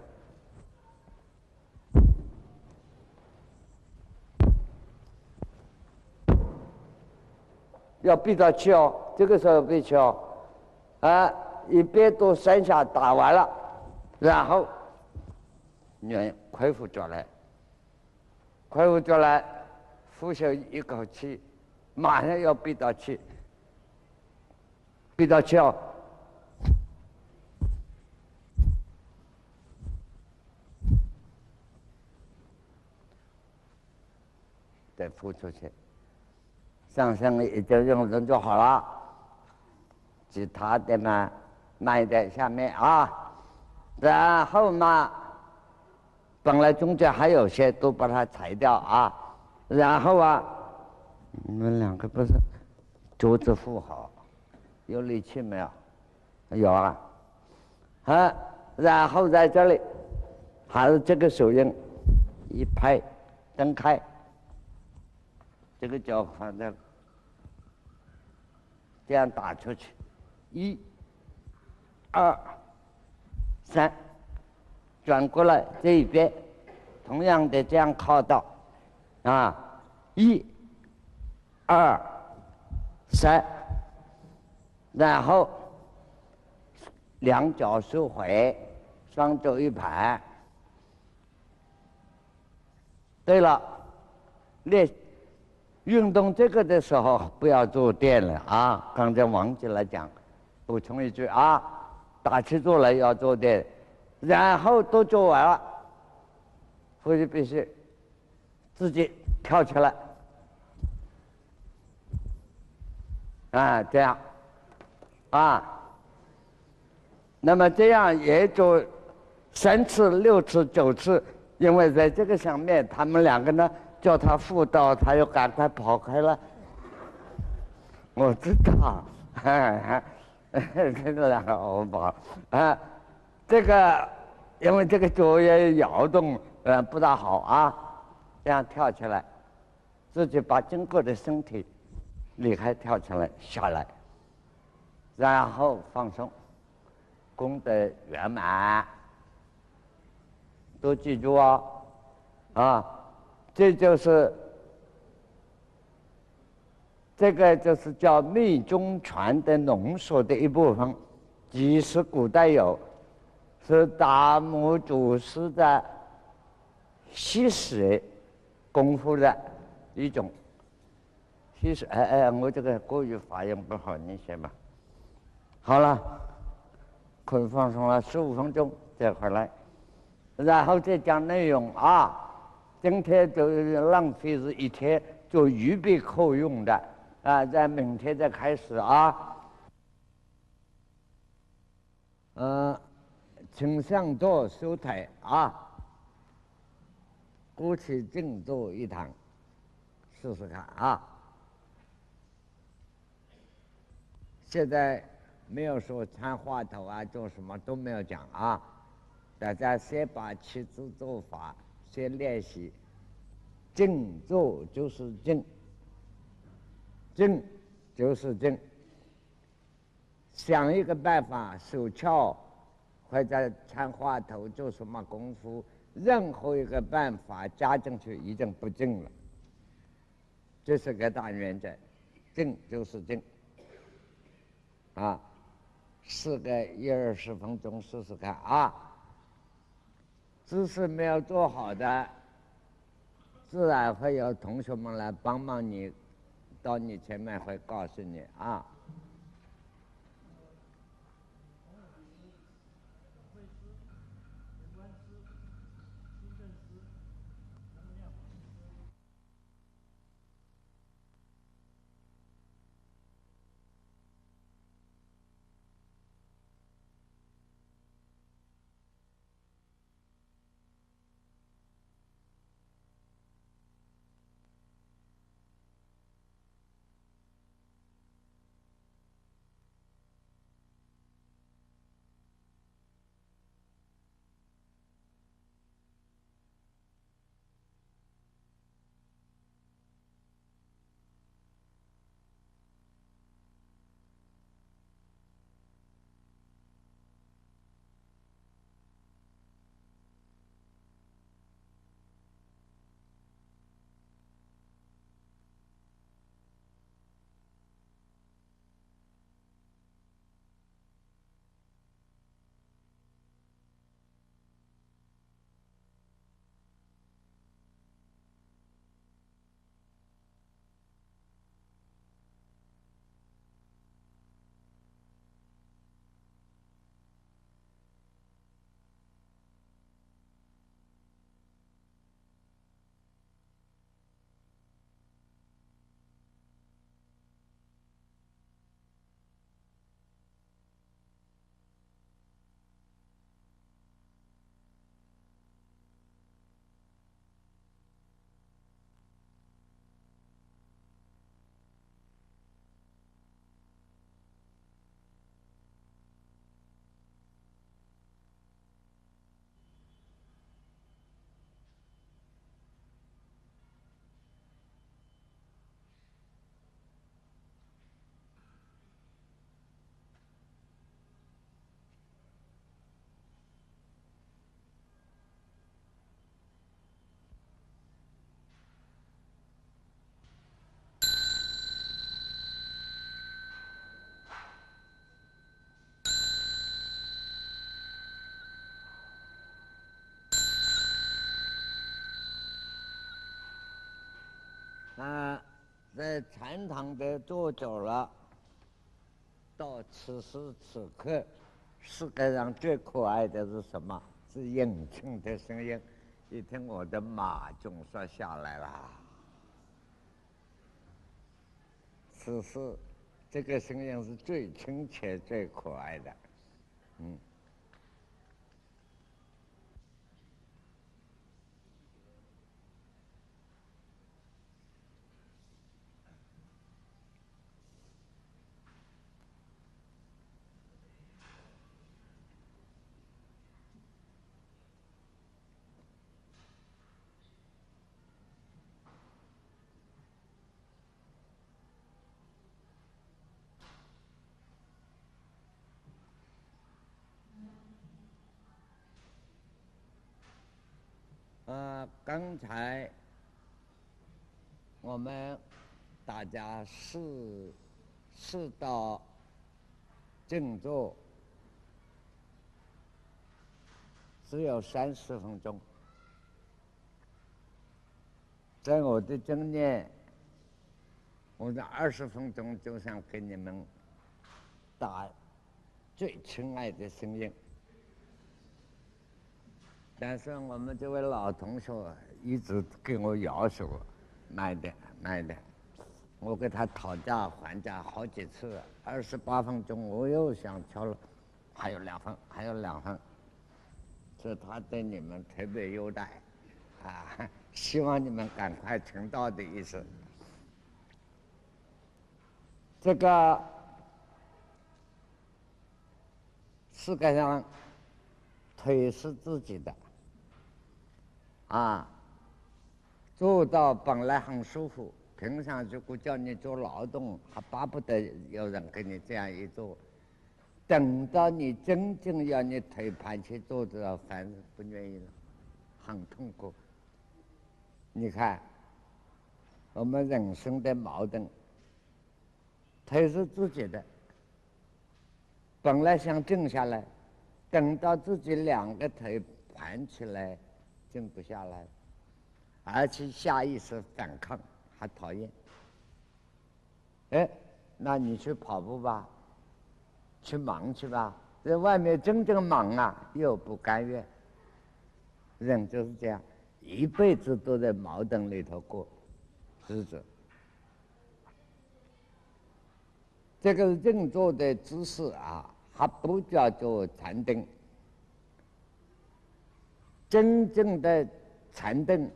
要闭到气哦，这个时候闭气哦，啊，一边都3下打完了，然后你恢复过来，恢复过来，呼吸一口气，马上要闭到气，闭到气哦，再呼出去。上升也就用人就好了，其他的嘛慢一点，下面啊，然后嘛，本来中间还有些都把它裁掉啊，然后啊，你们两个不是桌子扶好，有力气没有？有啊，啊，然后在这里还是这个手印一拍，蹬开。这个脚放在这样打出去，1、2、3，转过来这一边，同样的这样靠到，啊，1、2、3，然后两脚收回，双手一盘。对了，运动这个的时候不要做电了啊！刚才忘记了讲，补充一句啊，打起坐来要做电，然后都做完了，呼吸必须自己跳起来，啊，这样，啊，那么这样也做3次、6次、9次，因为在这个上面，他们两个呢。叫他辅导，他又赶快跑开了。我知道，这个两个欧巴啊，这个因为这个左右摇动，不大好啊。这样跳起来，自己把整个的身体离开，跳起来下来，然后放松，功德圆满。都记住啊，啊。这就是叫密宗传的浓缩的一部分，即使古代有，是达摩祖师的习史功夫的一种。习史，我这个国语发音不好，你写吧。好了，可以放松了，15分钟再回来，然后再讲内容啊。今天就浪费是1天，就预备课用的啊，在明天再开始啊。请上座收台啊，鼓起静坐一堂，试试看啊。现在没有说参话头啊，做什么都没有讲啊，大家先把起姿做法先练习。静坐就是静，静就是静。想一个办法，手翘或者参话头做什么功夫，任何一个办法加进去，已经不静了。这是个大原则，静就是静。啊，试个10-20分钟试试看啊。姿势没有做好的，自然会有同学们来帮忙你，到你前面会告诉你啊。在禅堂的坐久了，到此时此刻，世界上最可爱的是什么？是引擎的声音。一听我的马总算下来了，此时这个声音是最亲切、最可爱的。刚才我们大家试到静坐，只有30分钟。在我的经验，我的20分钟就想给你们打最亲爱的声音。但是我们这位老同学一直跟我要求慢一点，慢一点。我跟他讨价还价好几次，28分钟我又想敲了，还有2分，还有2分。是他对你们特别优待，希望你们赶快听到的意思。这个世界上腿是自己的。做到本来很舒服，平常如果叫你做劳动，还巴不得有人给你这样一做。等到你真正要你腿盘起坐着，反正不愿意了，很痛苦。你看，我们人生的矛盾，腿是自己的，本来想静下来，等到自己2个腿盘起来，静不下来，而且下意识反抗，还讨厌。那你去跑步吧，去忙去吧，在外面真正忙又不甘愿。人就是这样，一辈子都在矛盾里头过日子。这个静坐的姿势还不叫做禅定。真正的禅定，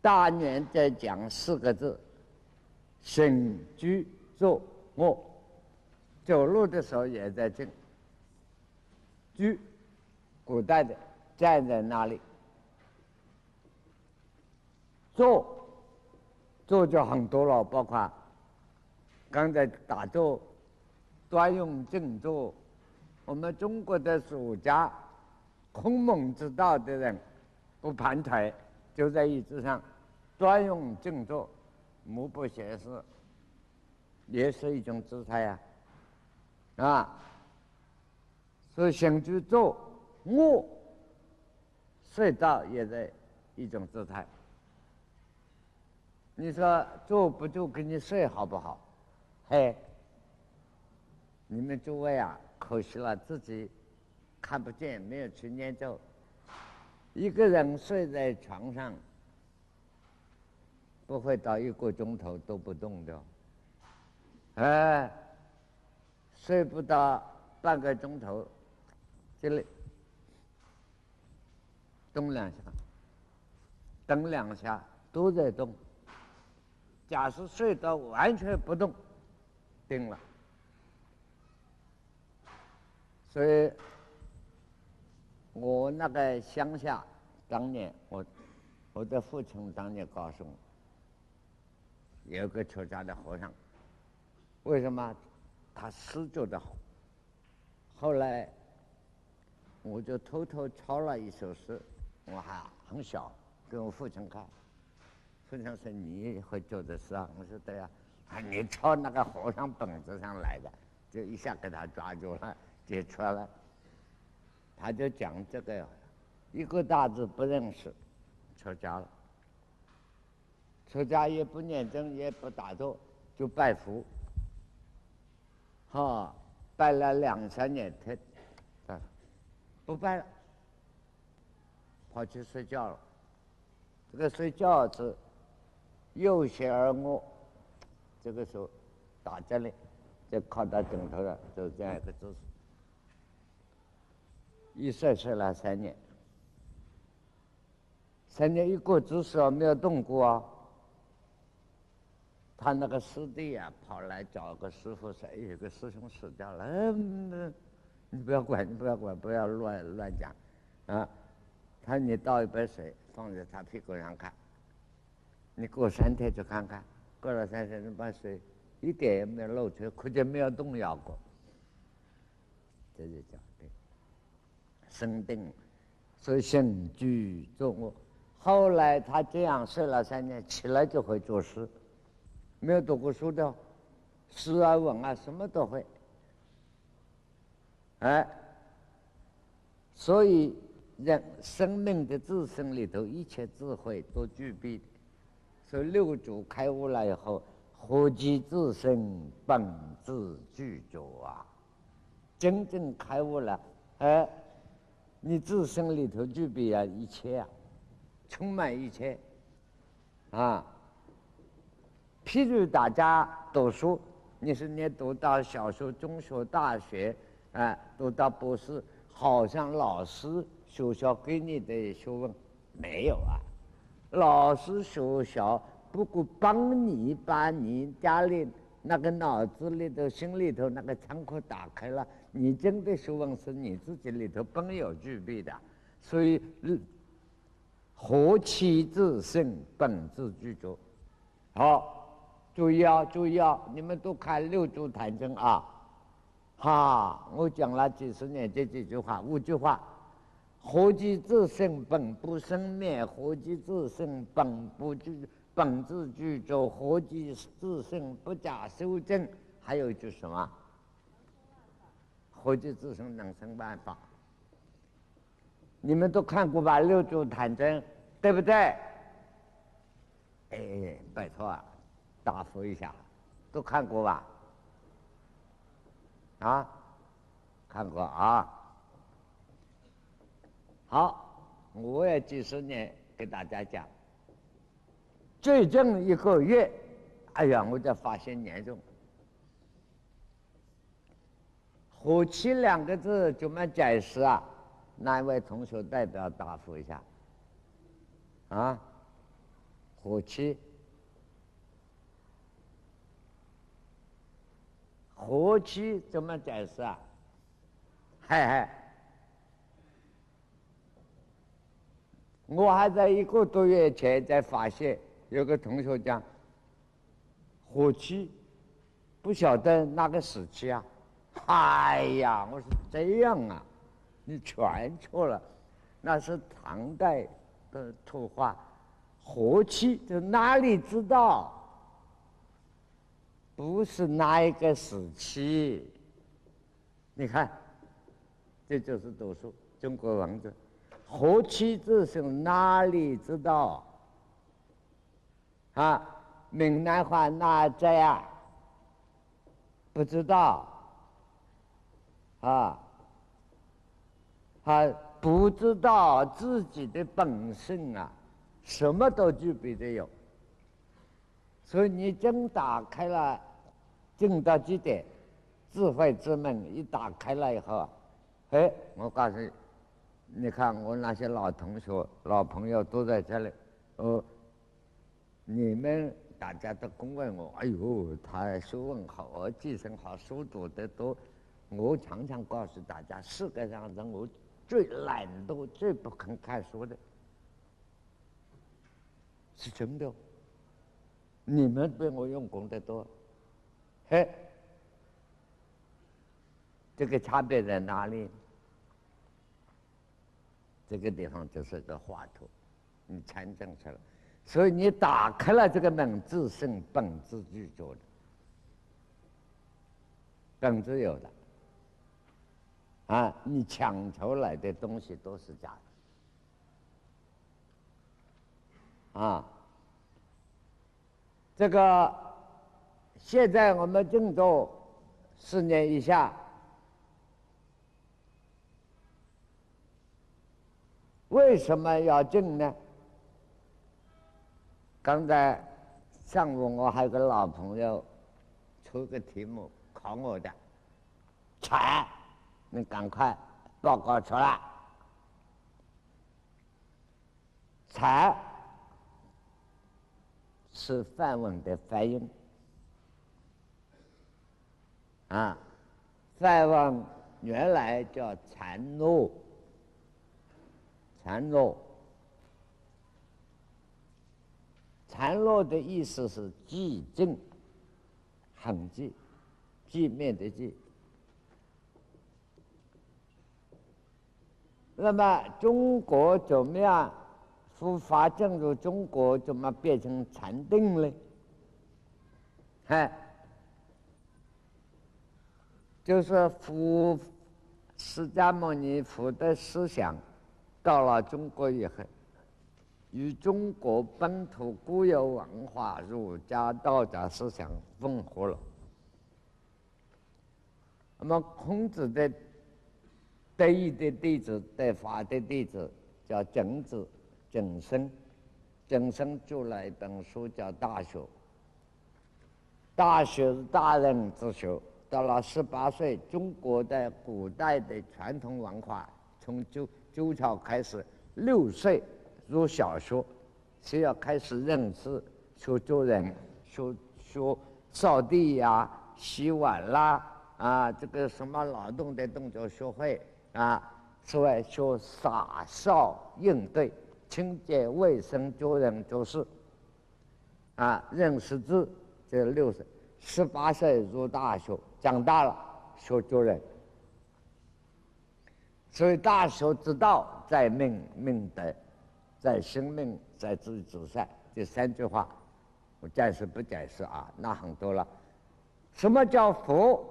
大原则讲4个字：行、居、坐、卧。走路的时候也在静。居，古代的站在那里。坐就很多了，包括刚才打坐、端用静坐。我们中国的儒家孔孟之道的人不盘腿，就在椅子上端用静坐，目不斜视，也是一种姿态所以行居坐卧睡觉也是一种姿态。你说坐不就给你睡好不好？你们诸位可惜了，自己看不见，没有去研究。一个人睡在床上，不会到1个钟头都不动的，睡不到半个钟头，这里动2下，等2下都在动。假设睡到完全不动，定了。所以我那个乡下，当年我的父亲当年告诉我，有个出家的和尚，为什么他诗做得好？后来我就偷偷抄了一首诗，我还很小，给我父亲看。父亲说：“你会做的诗啊？”我说：“对呀。”你抄那个和尚本子上来的，就一下给他抓住了，解出来了。他就讲这个1个大字不认识，出家了。出家也不念经，也不打坐，就拜佛。拜了2、3年，他不拜了，跑去睡觉了。这个睡觉是右胁而卧，这个时候打这里，就靠到枕头上，就是这样一个姿势。一睡了3年，3年一过姿势没有动过啊。他那个师弟啊，跑来找个师傅说：“有个师兄死掉了，你不要管，你不要管，不要乱讲，啊！他说你倒一杯水放在他屁股上看，你过3天去看看，过了3天，你把水一点也没有漏出，估计没有动摇过。这就叫定，生定，所以性具作卧。后来他这样睡了3年，起来就会作诗。”没有读过书的，诗啊文啊什么都会，所以人生命的自身里头一切智慧都具备的。所以六祖开悟了以后，活即自身本自具足啊，真正开悟了，你自身里头具备啊一切啊，充满一切啊。譬如大家读书，你读到小学、中学、大学，读到博士，好像老师学校给你的学问没有啊？老师学校不过帮你把你家里那个脑子里头、心里头那个仓库打开了，你真的学问是你自己里头本有具备的，所以活其自身本自具足。好。注意啊！你们都看六祖坛经啊！我讲了几十年这几句话，5句话：活即自身本不生灭，活即自身本自具足，活即自身不假修正。还有一句什么？活即自身能生万法。你们都看过吧？六祖坛经，对不对？拜托啊！答复一下，都看过吧？看过啊。好，我也几十年给大家讲，最近1个月，我才发现严重。火气2个字怎么解释啊？哪一位同学代表答复一下？火气。活期怎么解释啊？我还在1个多月前才发现，有个同学讲活期，不晓得哪个时期啊？我说这样啊，你全错了，那是唐代的图画，活期就哪里知道？不是哪一个时期？你看，这就是读书中国文字。活期自身哪里知道？闽南话哪这样？不知道。不知道自己的本性啊，什么都具备的有。所以你真打开了。进到极点，智慧之门一打开了以后，我告诉你，你看我那些老同学、老朋友都在这里，你们大家都恭问我，他学问好，记性好，书读得多。我常常告诉大家，世界上人我最懒惰、最不肯看书的，是真的。你们比我用功得多。这个差别在哪里？这个地方就是个画图，你参证出来，所以你打开了这个门，自身本自具足的，本自有的，你抢求来的东西都是假的，这个现在我们郑州4年以下，为什么要禁呢？刚才上午我还有个老朋友出个题目考我的，财，你赶快报告出来。财是梵文的发音啊，梵文原来叫禅诺，禅诺，禅诺的意思是寂静，很寂，寂灭的寂。那么中国怎么样？佛法进入中国，怎么变成禅定呢？就是释迦牟尼佛的思想到了中国以后，与中国本土固有文化儒家道家思想混合了。那么孔子的得意的弟子、得法的弟子叫曾子、曾参，曾参著了一本书叫《大学》。大学是大人之学。到了18岁，中国的古代的传统文化，从周朝开始，6岁入小学，是要开始认识、学做人、学扫地呀、洗碗啦，这个什么劳动的动作学会啊，此外学洒扫应对、清洁卫生、做人做事认识字，这6岁。18岁入大学，长大了学做人。所以大学之道，在命命德，在生命，在自至善。这3句话，我暂时不解释那很多了。什么叫佛？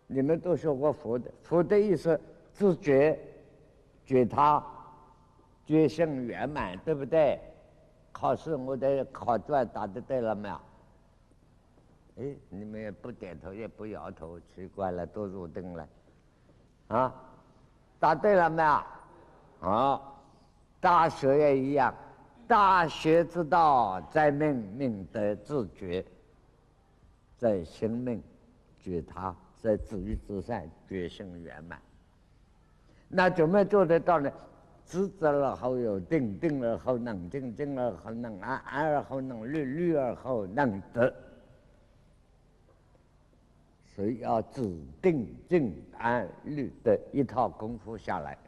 你们都学过佛的，佛的意思自觉、觉他、觉性圆满，对不对？考试我的考卷答得对了没有？你们也不点头，也不摇头，奇怪了，都入定了，答对了没有？大学也一样，大学之道，在命命德自觉，在生命觉他，在自欲自善，觉性圆满。那怎么做得到呢？知而后有定，定而后能静，静而后能安，安而后能虑，虑而后能得。所以要止定静安虑的一套功夫下来，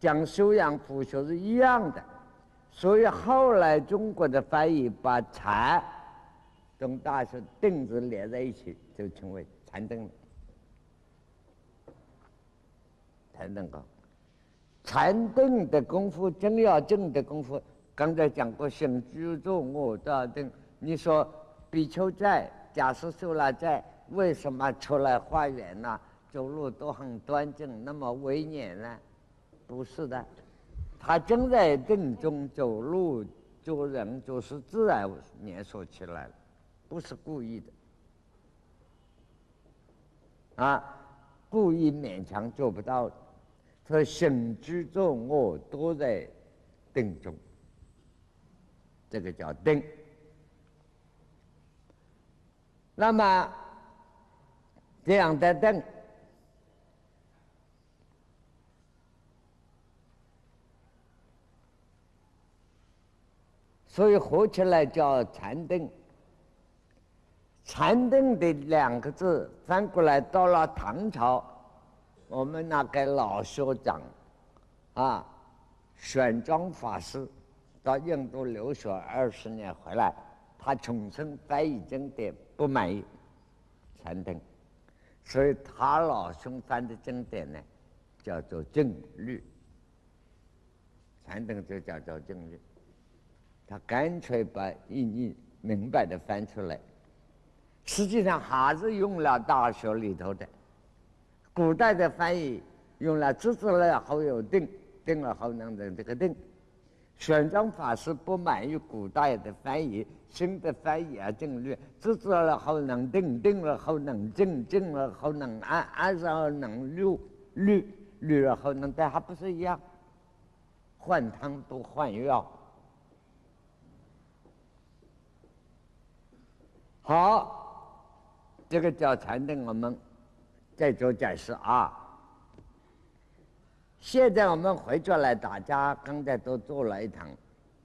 讲修养佛学是一样的。所以后来中国的翻译把禅跟大学定字连在一起，就称为禅定。禅定功，禅定的功夫，真要静的功夫。刚才讲过，行居坐卧大定。你说比丘在，假设受了在，为什么出来花园走路都很端正，那么威严呢？不是的，他正在定中走路做人，就是自然捏塑起来了，不是故意的故意勉强做不到的。所以行居坐卧都在定中。这个叫定。那么这样的定，所以合起来叫禅定。禅定的2个字翻过来，到了唐朝，我们那个老学长玄奘法师到印度留学20年回来，他重新翻译经典，不满意禅定，所以他老兄翻的经典呢，叫做静虑。禅定就叫做静虑，他干脆把意义明白的翻出来，实际上还是用了大学里头的古代的翻译，用了知之了后有定，定了后能人这个定。玄奘法师不满于古代的翻译，新的翻译啊定律，知了后能定，定了后能静，静了后能安，安上能虑，虑了后能待，还不是一样？换汤不换药。好，这个叫禅定，我们再做解释啊。现在我们回过来，大家刚才都做了一堂，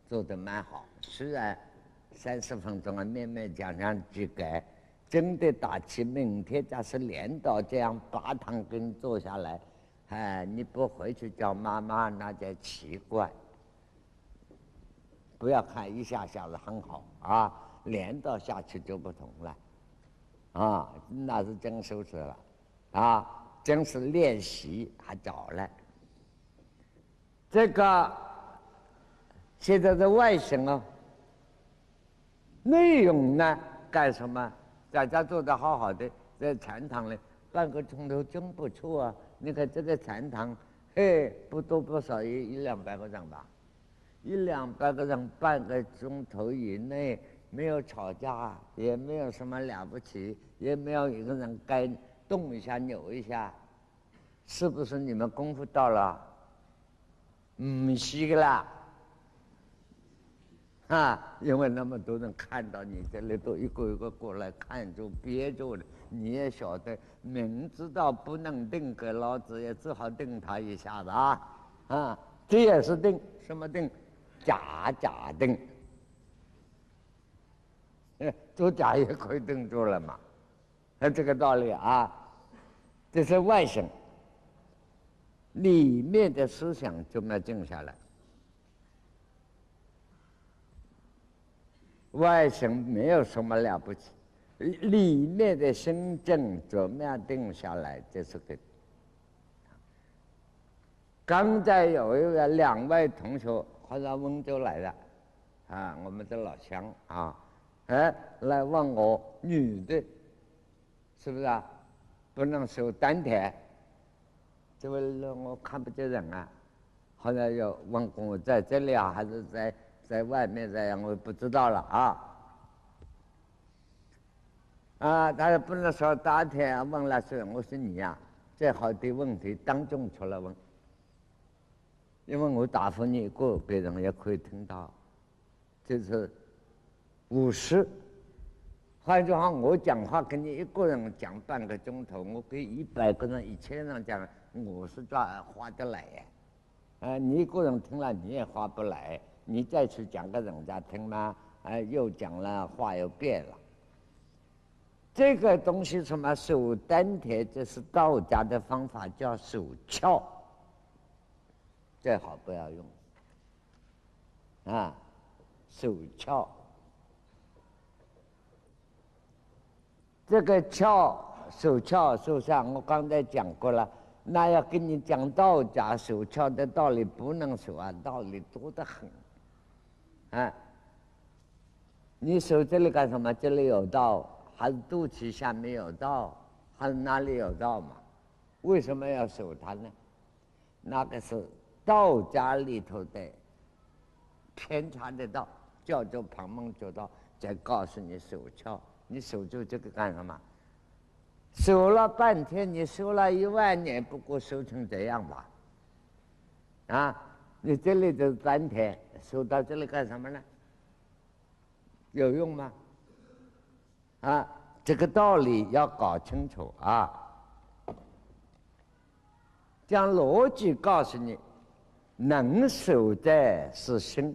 做得蛮好。虽然30分钟啊，面面讲几改，真的打起明天假是连到这样8堂给你做下来，哎，你不回去叫妈妈那就奇怪。不要看一下下子很好啊，连到下去就不同了，啊，那是真收拾了，啊，真是练习还早了。这个现在的外省啊，内容呢干什么？大家做得好好的，在禅堂里半个钟头真不错啊！你看这个禅堂，嘿，不多不少一两百个人吧，100-200个人，半个钟头以内没有吵架，也没有什么了不起，也没有一个人该动一下扭一下，是不是你们功夫到了？是的啦，啊，因为那么多人看到你这里都一个一个过来看住憋住了，你也晓得，明知道不能定，给老子也只好定他一下子啊，这也是定，什么定？假定，做假也可以定住了嘛，这个道理啊，这是外省。里面的思想就没静下来，外省没有什么了不起，里面的心正怎么样定下来，这是个。刚才有2位同学，好像温州来的，啊，我们的老乡啊，来问我女的，是不是啊？不能守丹田。这位我看不见人啊，好像有问我在这里啊，还是在外面这样，我不知道了他不能说当天问了是，我说你呀，最好的问题当众出来问，因为我答复你过，别人也可以听到，就是50。换句话，我讲话跟你一个人讲半个钟头，我给100个人、1000人讲，我是划得来呀。你一个人听了你也划不来，你再去讲给人家听嘛，又讲了话又变了。这个东西什么守丹田，这是道家的方法，叫守窍，最好不要用守窍。这个守窍守上，我刚才讲过了。那要跟你讲道家守窍的道理，不能守啊，道理多得很。你守这里干什么？这里有道，还是肚脐下面有道，还是哪里有道嘛？为什么要守它呢？那个是道家里头的偏差的道，叫做旁门左道，再告诉你守窍。你守住这个干什么？守了半天，你守了10000年，不过守成这样吧？你这里就是丹田，守到这里干什么呢？有用吗？这个道理要搞清楚将逻辑告诉你，能守在是心，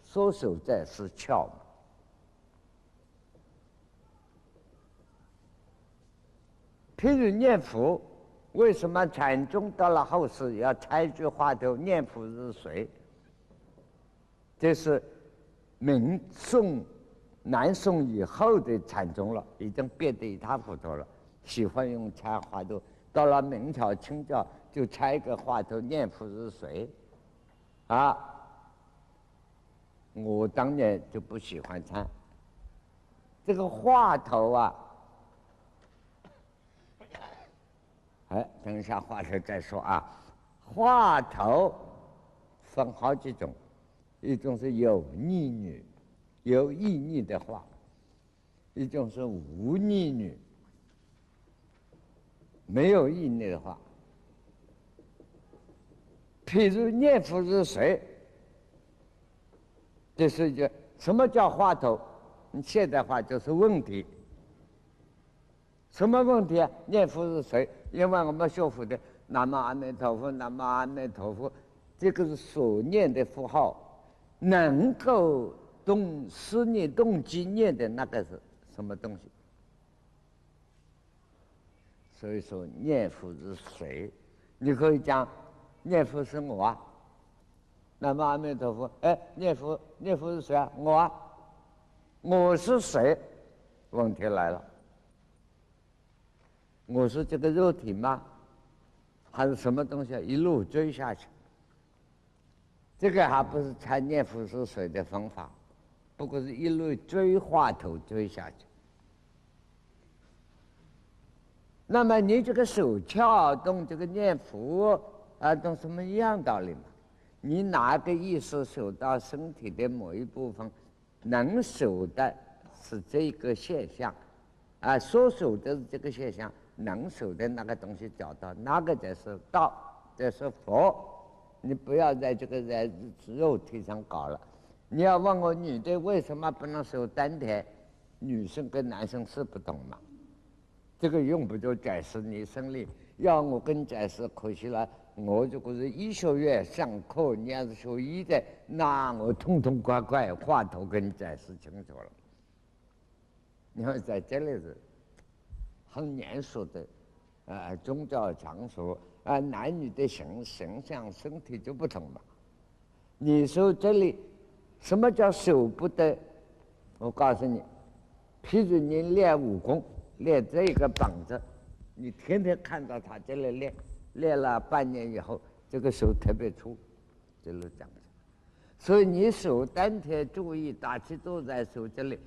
所守在是窍嘛。譬如念佛，为什么禅宗到了后世要插一句话头念佛是谁？这是南宋以后的禅宗了，已经变得一塌糊涂了，喜欢用插话头。到了明朝、清朝就插一个话头念佛是谁？我当年就不喜欢插这个话头等一下话头再说啊。话头分好几种，一种是有逆女，有意逆的话；一种是无逆女，没有意逆的话。譬如念佛是谁？这是一个什么叫话头？现代化就是问题。什么问题啊？念佛是谁？因为我们学佛的南无阿弥陀佛，南无阿弥陀佛，这个是所念的符号，能够动思念动机念的那个是什么东西？所以说念佛是谁？你可以讲念佛是我啊，南无阿弥陀佛。念佛是谁啊？我啊，我是谁？问题来了。我是这个肉体吗？还是什么东西一路追下去？这个还不是参念佛是谁的方法，不过是一路追话头追下去。那么你这个手窍动这个念佛啊，动什么一样道理嘛？你哪个意识守到身体的某一部分，能守的是这个现象，啊，所守的是这个现象。能守的那个东西找到，那个才是道，才是佛。你不要在这个在肉体上搞了。你要问我女的为什么不能守丹田，女生跟男生是不同嘛？这个用不着解释，你生理要我跟解释，可惜了。我如果是医学院上课，你要是学医的，那我痛痛快快话头跟你解释清楚了。你看在这里是很严肃的，宗教场所男女的形象、身体就不同嘛。你说这里什么叫守不得？我告诉你，譬如你练武功，练这个膀子，你天天看到他这里练了半年以后，这个手特别粗，这里长着。所以你手丹田，注意大气都在手这里。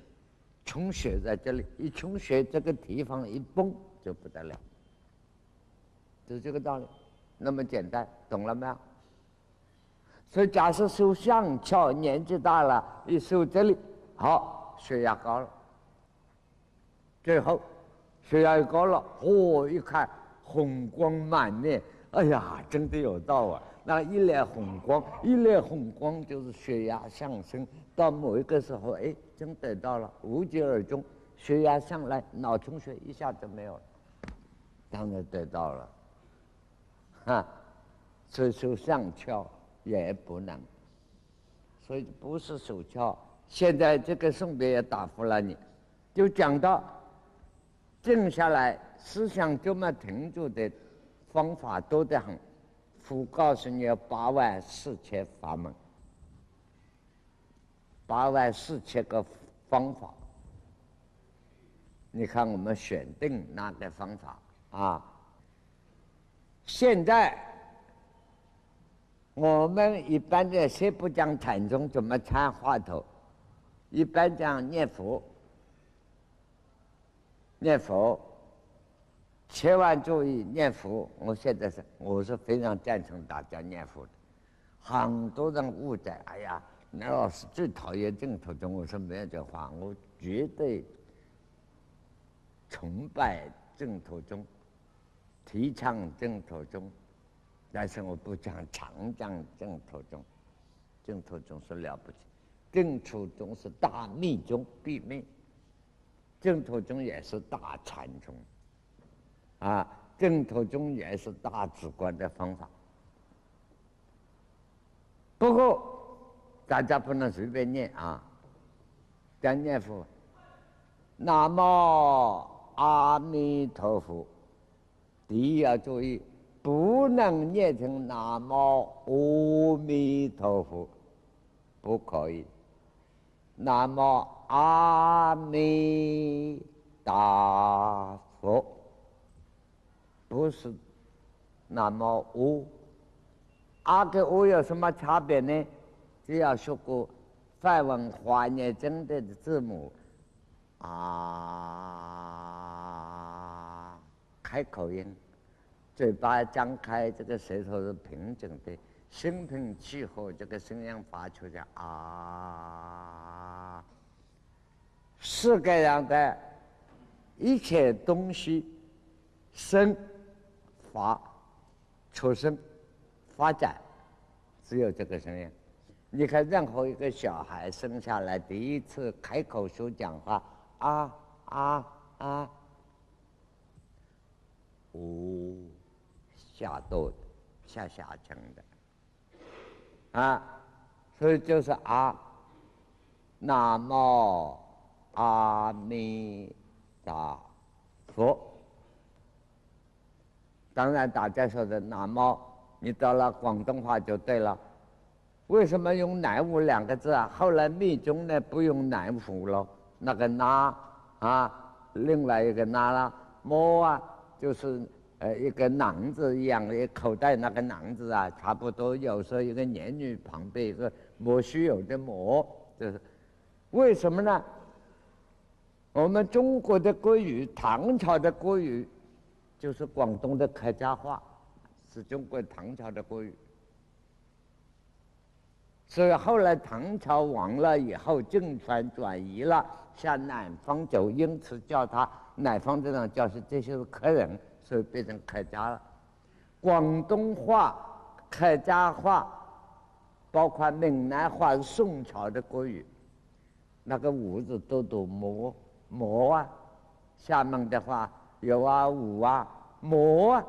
穷血在这里，一穷血这个地方一崩就不得了，就这个道理，那么简单，懂了没有？所以假设手上翘，年纪大了，一手这里，好，血压高了，最后血压高了，一看红光满面，哎呀，真的有道啊！那一脸红光就是血压上升，到某一个时候，真得到了，无疾而终，血压上来，脑充血一下就没有了，当然得到了，所以手上翘也不能，所以不是手翘。现在这个宋别也答复了你，就讲到静下来，思想这么停住的方法多得很。佛告诉你有84000法门，84000个方法。你看我们选定哪个方法啊？现在我们一般的先不讲禅宗怎么参话头，一般讲念佛。念佛千万注意念佛，我是非常赞成大家念佛的。很多人误解，哎呀，那老师最讨厌净土宗。我说没有这话，我绝对崇拜净土宗，提倡净土宗，但是我不常讲净土宗。净土宗是了不起，净土宗是大密宗，闭密。净土宗也是大禅宗。净土宗也是大止观的方法，不过大家不能随便念啊。讲念佛，南无阿弥陀佛，第一要注意，不能念成南无阿弥陀佛，不可以。南无阿弥达佛。不是那么阿跟有什么差别呢？只要学过梵文华严经的字母开口音，嘴巴张开，这个舌头是平整的，心平气和，这个声音发出的啊，世界上的一切东西生发出生发展，只有这个声音。你看任何一个小孩生下来第一次开口说讲话，啊啊啊，下豆的，下腔的，啊，所以就是啊，南无阿弥陀佛。当然，大家说的南无，你到了广东话就对了。为什么用南无两个字啊？后来密宗呢不用南无了，那个那啊，另外一个那了，摸啊，就是一个囊字一样的，口袋那个囊字啊，差不多。有时候一个言语旁边一个莫须有的莫，就是为什么呢？我们中国的国语，唐朝的国语，就是广东的客家话，是中国唐朝的国语。所以后来唐朝亡了以后，政权转移了，向南方走，因此叫他南方这种叫是这些是客人，所以变成客家了。广东话、客家话，包括闽南话是宋朝的国语，那个五字都读魔啊。厦门的话有啊五啊魔啊，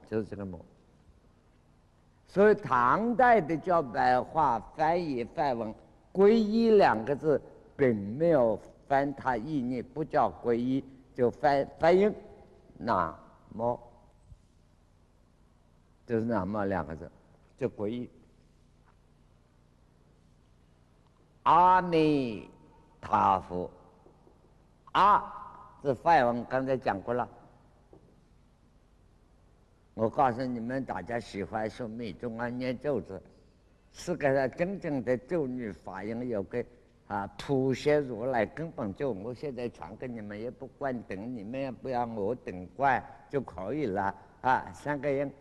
就是这个魔。所以唐代的叫白话翻译梵文，皈依两个字并没有翻它意念，不叫皈依，就翻译南无，就是南无两个字，就皈依。阿弥陀佛，这梵文刚才讲过了。我告诉你们，大家喜欢说密宗啊念咒字，世界上真正的咒语法音有个普贤如来根本咒，我现在传给你们，也不管等你们也不要我等惯就可以了啊。三个音，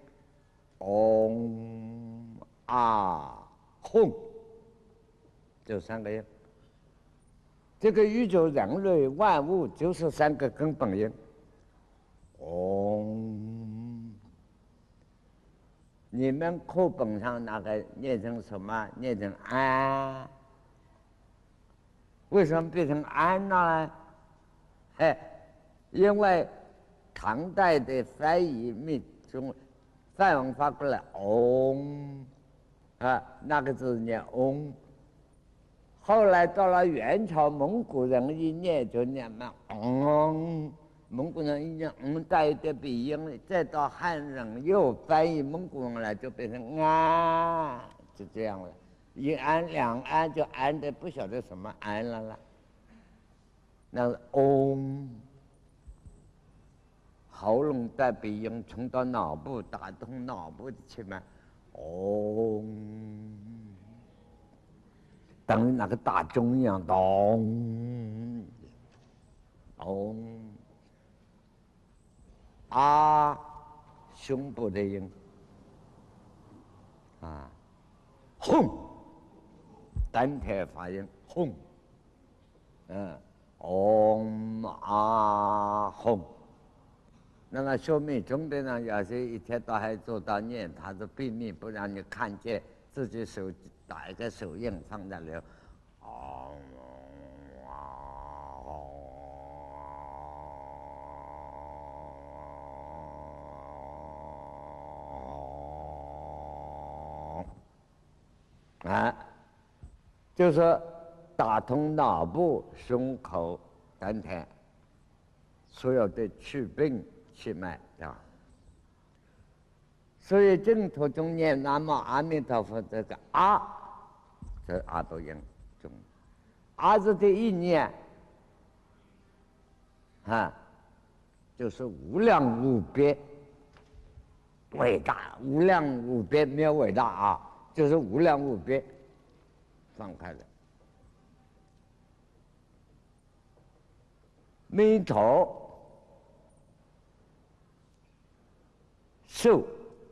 嗡啊吽，就三个音。这个宇宙人类万物就是三个根本音，嗡。你们课本上那个念成什么？念成安。为什么变成安呢？因为唐代的翻译密宗梵文发过来嗡那个字念嗡。后来到了元朝，蒙古人一念就念嘛蒙古人一念带一点鼻音，再到汉人又翻译蒙古人来，就变成就这样了。一安两安就安的不晓得什么安了啦。那个喉咙带鼻音冲到脑部，打通脑部的气脉，等于那个大钟一样，咚，胸部的音吽，丹田发音吽，吽。那么修密宗的呢，有些一天到黑做到念，他是秘密不让你看见，自己手打一个手印放在里头，就是打通脑部、胸口、丹田所有的气病气脉啊。所以净土中念南无阿弥陀佛，这个这阿都音中，字的意念就是无量无边，伟大，无量无边没有伟大就是无量无边，放开了。弥陀寿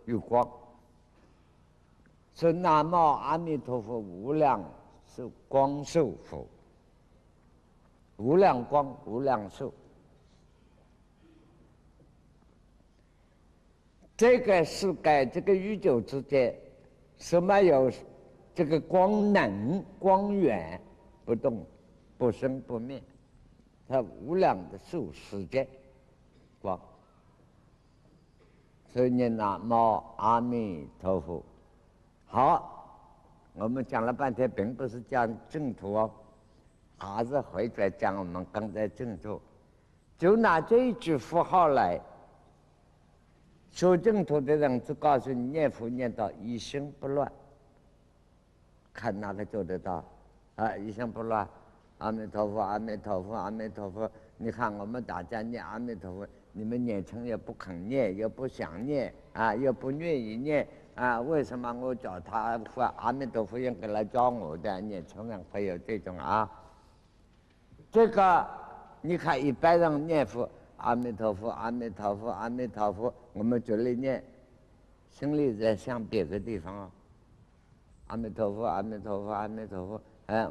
有光。说南无阿弥陀佛，无量寿光寿佛，无量光，无量寿。这个世界，这个宇宙之间，什么有这个光能、光源不动、不生不灭，它无量的寿时间光。所以念南无阿弥陀佛。好，我们讲了半天，并不是讲正途哦，还是回来讲我们刚才正途。就拿这一句符号来。修正途的人只告诉你念佛念到一心不乱，看哪个做得到啊？一心不乱，阿弥陀佛，阿弥陀佛，阿弥陀佛。你看我们大家念阿弥陀佛，你们念成也不肯念，又不想念啊，又不愿意念啊。为什么我叫他佛阿弥陀佛应该来教我的？念成人会有这种啊？这个你看一般人念佛。阿弥陀佛，阿弥陀佛，阿弥陀佛，我们嘴里念，心里在想别的地方啊。阿弥陀佛，阿弥陀佛，阿弥陀佛。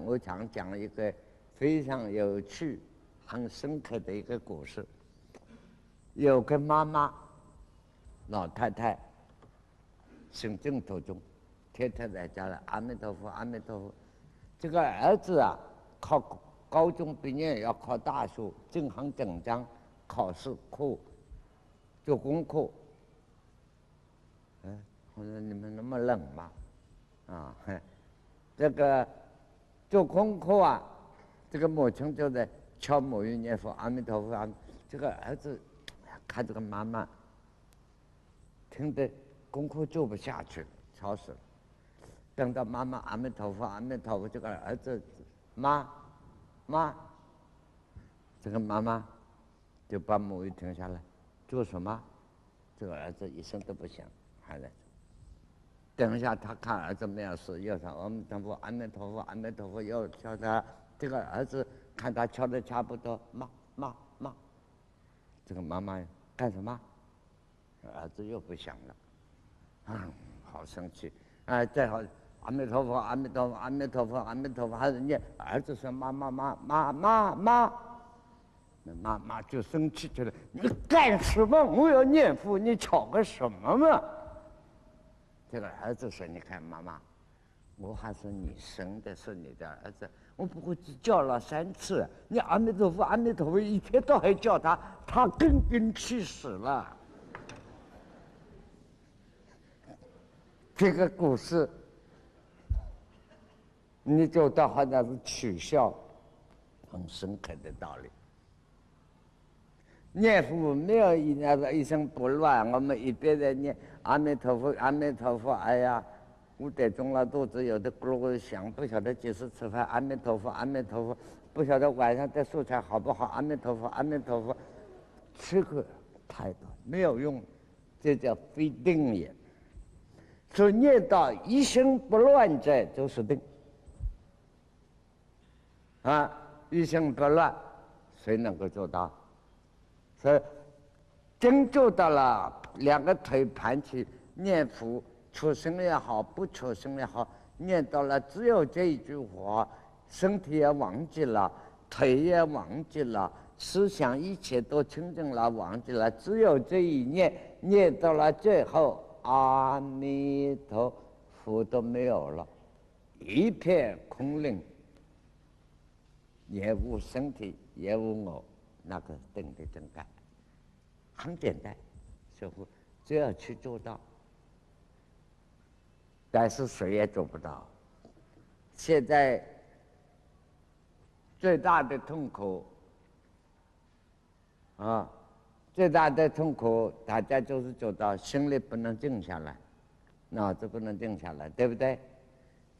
我想讲一个非常有趣、很深刻的一个故事。有个妈妈，老太太，行正途中，天天在家里阿弥陀佛，阿弥陀佛。这个儿子啊，考高中毕业要考大学，正行正章。考试课做功课，我说你们那么冷吗？啊，这个做功课啊，这个母亲就在敲母语念佛，阿弥陀佛啊。这个儿子看这个妈妈，听得功课做不下去，吵死了。等到妈妈阿弥陀佛，阿弥陀佛，这个儿子妈，这个妈妈。就把母语停下来，做什么？这个儿子一声都不响，还在做。等一下，他看儿子没有事，又说阿弥陀佛，阿弥陀佛，阿弥陀佛，又敲他。这个儿子看他敲的差不多，妈，这个妈妈干什么？儿子又不响了，好生气啊！再好，阿弥陀佛，阿弥陀佛，阿弥陀佛，阿弥陀佛，还是念。儿子说妈。那妈妈就生气起来，你干什么？我要念佛，你吵个什么嘛？这个儿子说：“你看，妈妈，我还是你生的，是你的儿子，我不过只叫了3次，你阿弥陀佛，阿弥陀佛，一天到晚叫他，他更气死了。”这个故事，你就当好像是取笑很深刻的道理。念佛没有一声不乱，我们一边在念阿弥陀佛，阿弥陀佛。哎呀，5点钟了，肚子有的咕噜咕噜响，不晓得几时吃饭。阿弥陀佛，阿弥陀佛，不晓得晚上的素菜好不好。阿弥陀佛，阿弥陀佛，这个态度没有用，这叫非定也。所以念到一心不乱者，就是定。一心不乱，谁能够做到？所以真做到了2个腿盘起念佛，出声也好，不出声也好，念到了只有这一句话，身体也忘记了，腿也忘记了，思想一切都清净了，忘记了，只有这一念，念到了最后，阿弥陀佛都没有了，一片空灵，也无身体，也无我。那个定的真干，很简单，师父只要去做到，但是谁也做不到。现在最大的痛苦最大的痛苦，大家就是做到心里不能静下来，脑子不能静下来，对不对？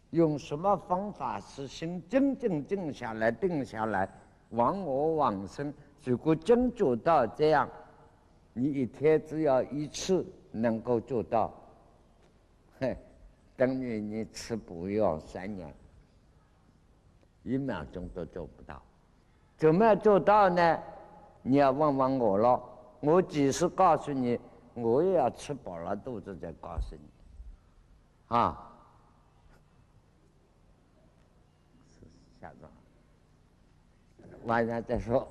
用什么方法使心真正静下来、定下来，忘我忘生？如果真做到这样，你一天只要1次能够做到，等于你吃补药3年，1秒钟都做不到。怎么样做到呢？你要问问我了。我只是告诉你，我也要吃饱了肚子再告诉你，啊，下周晚上再说。